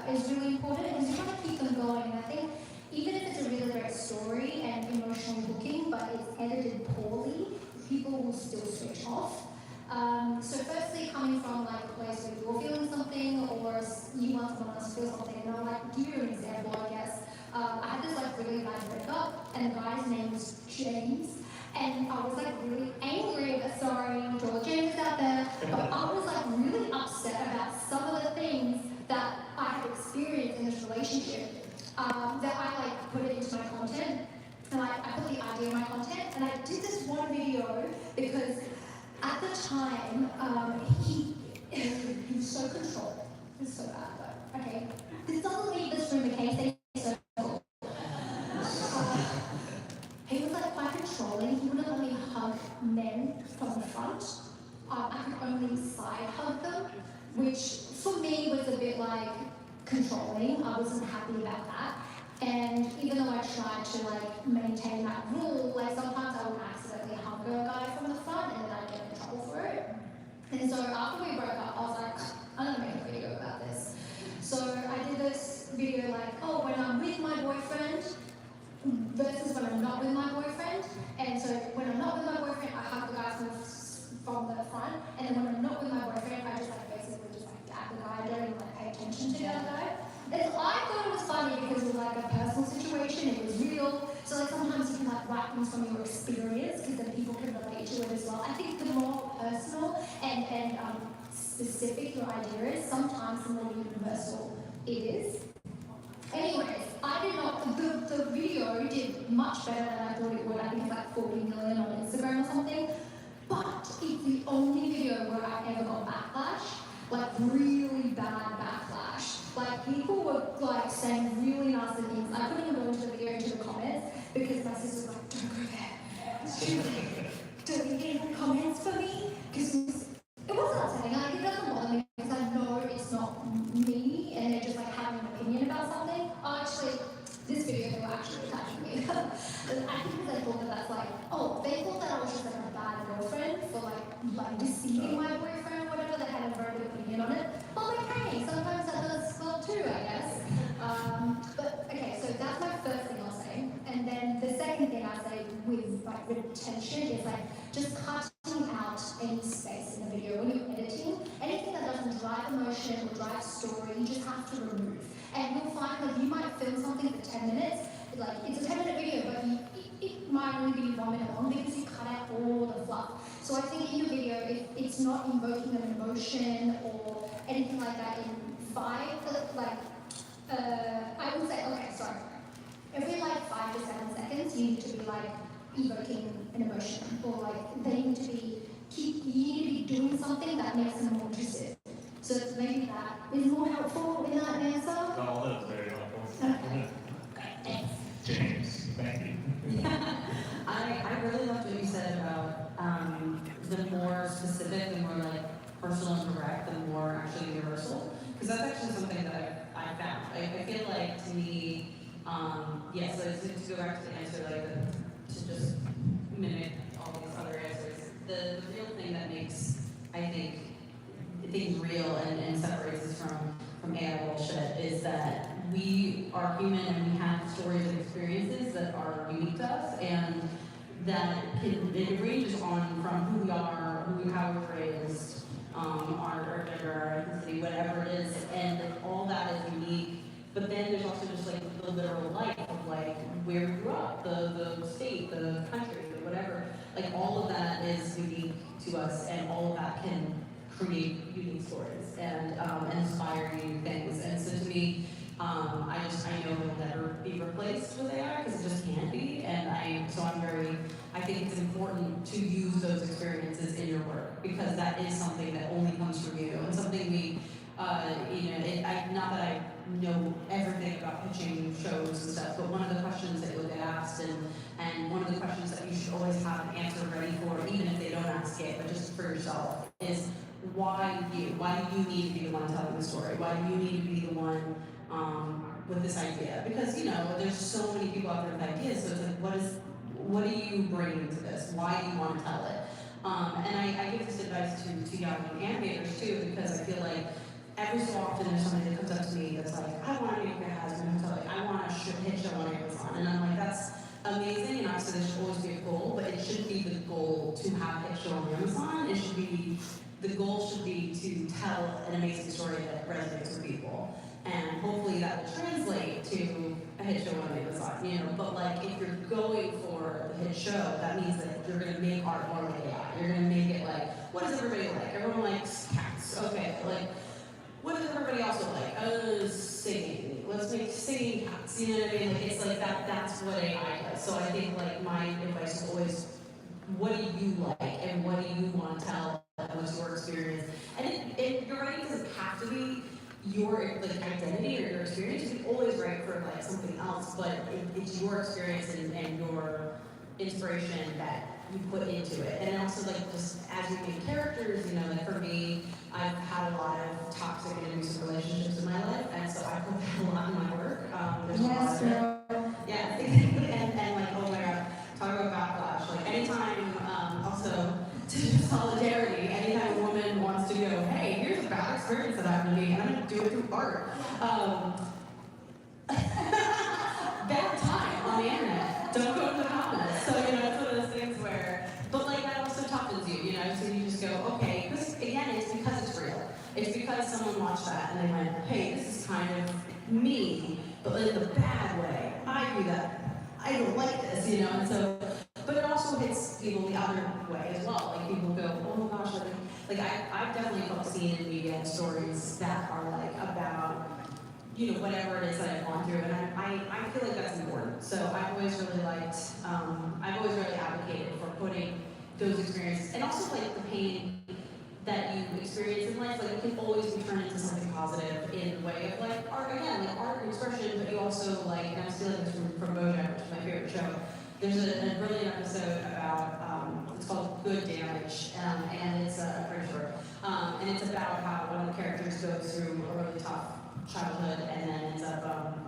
is really important because you want to keep them going. And I think even if it's a really great story and emotional hooking, but it's edited poorly, people will still switch off. So firstly, coming from like a place where you're feeling something or you want someone else to feel something, and I'll like give you an example, I guess. I had this like really bad breakup, and the guy's name was James, and I was like really angry. Sorry to all James out there, but I was like really upset about some of the things that I had experienced in this relationship. That I like put it into my content, and I put the idea in my content, and I did this one video because at the time he was so controlling. It's so bad, but okay. This doesn't leave this room in case they so cool. He was like quite controlling. He wouldn't let me hug men from the front. I could only side hug them, which for me was a bit like controlling. I wasn't happy about that. And even though I tried to like maintain that rule, like sometimes I would accidentally hug a guy from the front and then I'd get in trouble for it. And so after we broke up, I was like, I'm gonna make a video about this. So I did this video like, oh, when I'm with my boyfriend versus when I'm not with my boyfriend. And so when I'm not with my boyfriend, I hug the guy from the front. And then when I'm not with my boyfriend, I just like basically just like dab the guy. I don't even like pay attention to the other guy. And I thought it was funny because it was like a personal situation, it was real. So like sometimes you can like write things from your experience because then people can relate to it as well. I think the more personal and specific your idea is, sometimes the more universal it is. Anyways, I did not, the video did much better than I thought it would. I think it's like 40 million on Instagram or something. But it's the only video where I ever got backlash, like really bad backlash. Like people were like saying really nasty things. I couldn't even go into the video into the comments because my sister was like, don't go there. She was like, deleting comments for me. Because it wasn't upsetting. Like it doesn't bother me because I know it's not me and they're just like having an opinion about something. Actually, this video they were actually attacking me. I think because I thought that that's like, oh, they thought that I was just like a bad girlfriend for like deceiving my boyfriend or whatever. They had a very good opinion on it. But like, hey, sometimes that does well too, I guess. But okay, so that's my first thing I'll say. And then the second thing I'll say with like retention is like just cutting out any space in the video when you're editing. Anything that doesn't drive emotion or drive story, you just have to remove. And you'll find that you might film something for 10 minutes, like it's a 10-minute video, but it might only be 1 minute long because you cut out all the fluff. So I think in your video, if it's not invoking an emotion or anything like that in I would say, okay, sorry. Every like 5 to 7 seconds, you need to be like evoking an emotion, or like they need to be, you need to be doing something that makes them more interested. So maybe that is more helpful in that answer. Oh, that was very helpful. Okay, thanks. James, thank you. Yeah, I really loved what you said about the more specific, the more like personal and direct, the more actually universal. Because that's actually something that I found. I feel like to me, so to go back to the answer, like to just mimic all these other answers, the is that we are human and we have stories and experiences that are unique to us, and that it ranges on from who we are, how we're raised, our gender, our ethnicity, whatever it is, and all that is unique. But then there's also just like the literal life of like where we grew up, the state, the country, whatever. Like all of that is unique to us, and all of that can create unique stories and inspire unique things. And so to me, I know it will never be replaced with AI because it just can't be. And I think it's important to use those experiences in your work because that is something that only comes from you and something we, not that I know everything about pitching shows and stuff, but one of the questions that you'll get asked and one of the questions that you should always have an answer ready for, even if they don't ask it, but just for yourself, is why you? Why do you need to be the one telling the story? Why do you need to be the one with this idea? Because there's so many people out there with ideas, so it's like, what do you bring to this? Why do you want to tell it? And I give this advice to young animators too, because I feel like every so often there's somebody that comes up to me that's like, I want to make a husband, I want to hit show on Amazon, and I'm like, that's amazing, and obviously there should always be a goal, but it shouldn't be the goal to have a hit show on Amazon. The goal should be to tell an amazing story that resonates with people. And hopefully that will translate to a hit show on Amazon, But like, if you're going for the hit show, that means that you're going to make art more like AI. You're going to make it like, what does everybody like? Everyone likes cats. Okay, like, what does everybody also like? Singing. Let's make singing cats. You know what I mean? Like, it's like that's what AI does. So I think like my advice is always, what do you like and what do you want to tell? What's your experience? And you're right, it doesn't have to be your like identity or your experience. You can always write for like something else, but it's your experience and your inspiration that you put into it. And also like just as you make characters, like for me, I've had a lot of toxic and abusive relationships in my life, and so I put that a lot in my work. There's a lot of it. Yeah, and like, oh my god, talk about backlash. Like anytime, also to solidarity, anytime a woman wants to go, hey, here's a bad experience that happened to me, and I'm gonna do it through art. Bad time on the internet. Don't go to the comments. So, it's one of those things where, but like that also toughens you, so you just go, okay, this, again, it's because it's real. It's because someone watched that and they went, hey, this is kind of me, but in the bad way. I do that. I don't like this, and so, but it also hits people the other way as well. Like people go, oh my gosh, like I've definitely felt seen in media and stories that are like about, whatever it is that I've gone through, and I feel like that's important. So I've always really liked, I've always really advocated for putting those experiences, and also like the pain that you experience in life, like it can always be turned into something positive in the way of like art, again, like art and expression, but you also like, and I'm stealing this from BoJack, which is my favorite show. There's a brilliant episode about, it's called Good Damage, and it's pretty short, and it's about how one of the characters goes through a really tough childhood and then ends up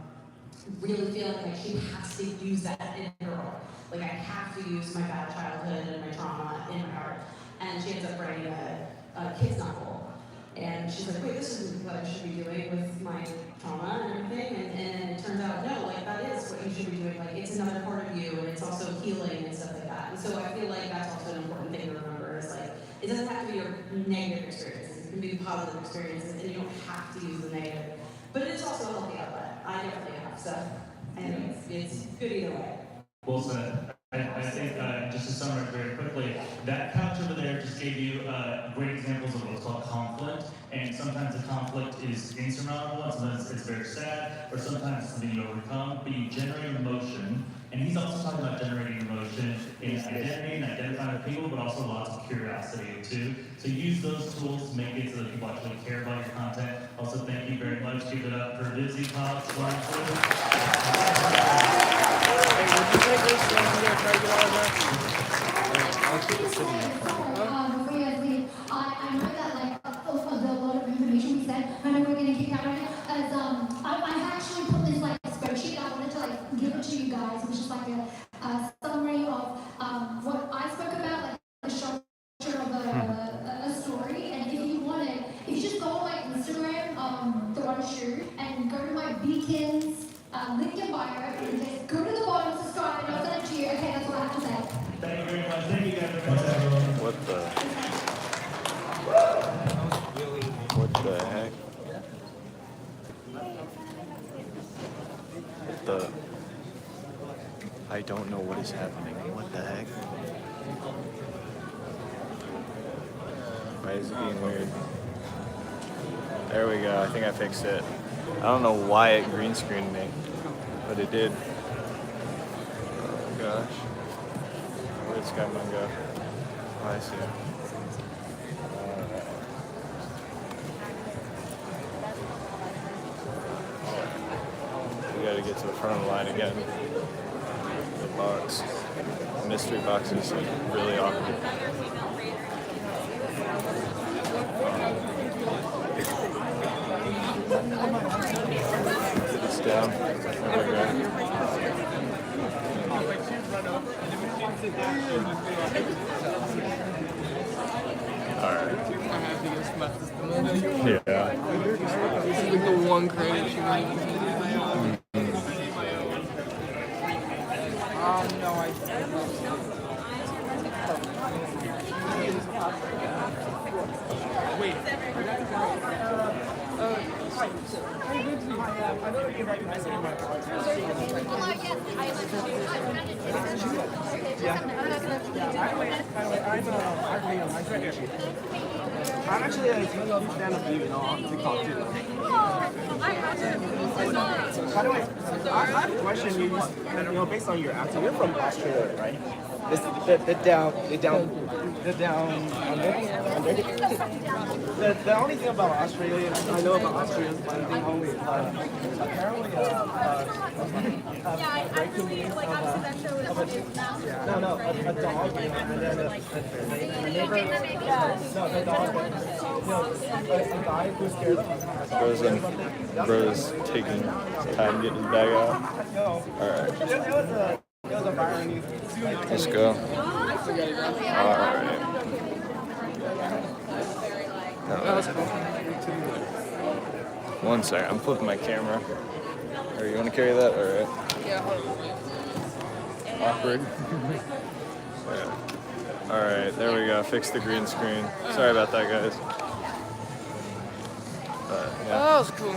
really feeling like she has to use that in her art. Like I have to use my bad childhood and my trauma in my art. And she ends up writing a kid's novel. And she's like, wait, this isn't what I should be doing with my trauma and everything. And it turns out, no, like that is what you should be doing. Like it's another part of you and it's also healing and stuff like that. And so I feel like that's also an important thing to remember is like, it doesn't have to be your negative experiences. It can be positive experiences and you don't have to use the negative. But it's also a healthy outlet. I definitely have. So anyways, it's good either way. Well said. I think, just to summarize very quickly, that couch over there just gave you great examples of what's called conflict. And sometimes the conflict is insurmountable, and sometimes it's very sad, or sometimes it's something you overcome, but you generate emotion. And he's also talking about generating emotion in identity and identifying with people, but also lots of curiosity too. So use those tools to make it so that people actually care about your content. Also, thank you very much. Give it up for Vidcon. Before you guys leave, I know that like of the lot of information we said, I know we're gonna kick out on it. As I actually put this like spreadsheet. I wanted to like give it to you guys, which is like a summary of what I spoke about, like the structure of a story. And if you want it, if you just go on my Instagram, the one shoe, and go to my bio and just go to the bottom, subscribe, and I'll send it to you. Okay, that's what I have to say. Thank you very much. Thank you guys very Thanks, much. everyone. What the heck? What the? I don't know what is happening. What the heck? Why is it being weird? There we go. I think I fixed it. I don't know why it green screened me, but it did. Oh gosh. Where'd Skyman go? Oh, I see him. We gotta get to the front of the line again. The box. The mystery box is like really awkward. It's down. Alright. Yeah. This is like the one credit she made. No, I wait. I'm actually a huge fan of you, on TikTok too. By the way, I have a question. Based on your accent, you're from Australia, right? The only thing about Australia, I know about Australia is one thing only. Apparently, breaking news of a dog, and then a neighbor, the dog, a guy who's scared of Bro's taking time getting his bag out. Alright. It was a viral news. Let's go. Alright. One second, I'm flipping my camera. Or you want to carry that? Alright. Yeah, hold on. Awkward. Alright, there we go. Fix the green screen. Sorry about that, guys. Yeah. That was cool.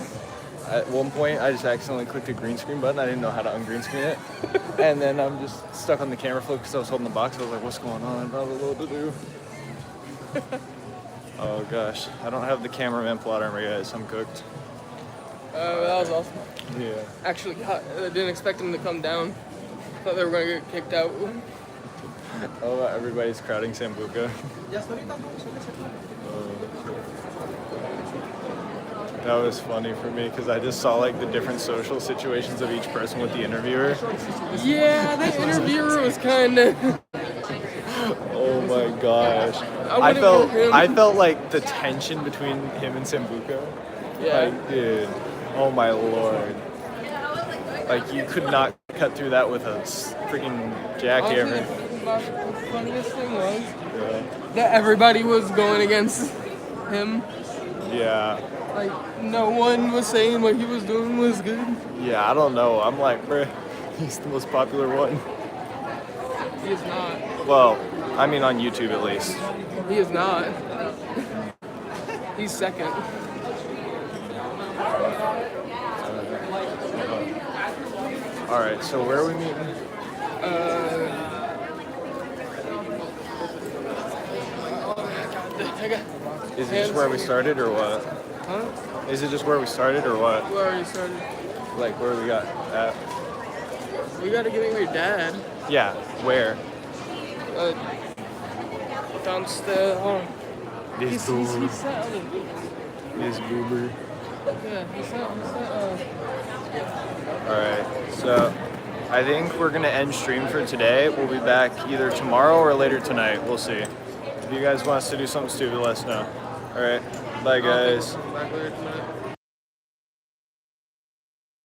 At one point, I just accidentally clicked the green screen button. I didn't know how to ungreen screen it. And then I'm just stuck on the camera flip because I was holding the box. I was like, what's going on? I don't know what to do. Oh gosh. I don't have the cameraman plot armor, guys. I'm cooked. That was awesome. Yeah. Actually, I didn't expect them to come down. Thought they were going to get kicked out. Oh, everybody's crowding Sambuca. That was funny for me because I just saw like the different social situations of each person with the interviewer. Yeah, the interviewer was kind of. Oh my gosh. I felt like the tension between him and Sambuca. Yeah. Like, dude. Oh my lord. Like you could not cut through that with a freaking jackhammer. The funniest thing was that everybody was going against him. Yeah. Like, no one was saying what he was doing was good. Yeah, I don't know. I'm like, bruh, he's the most popular one. He is not. Well, I mean on YouTube at least. He is not. He's second. Alright, so where are we meeting? Is it just where we started or what? Huh? Is it just where we started or what? We already started. Like where we got at? We gotta get in with your dad. Yeah, where? Downstairs. Hold on. This He's set on it. This boober. Yeah, he's set. Alright, so I think we're gonna end stream for today. We'll be back either tomorrow or later tonight. We'll see. If you guys want us to do something stupid, let us know. Alright, bye guys. Back later tonight.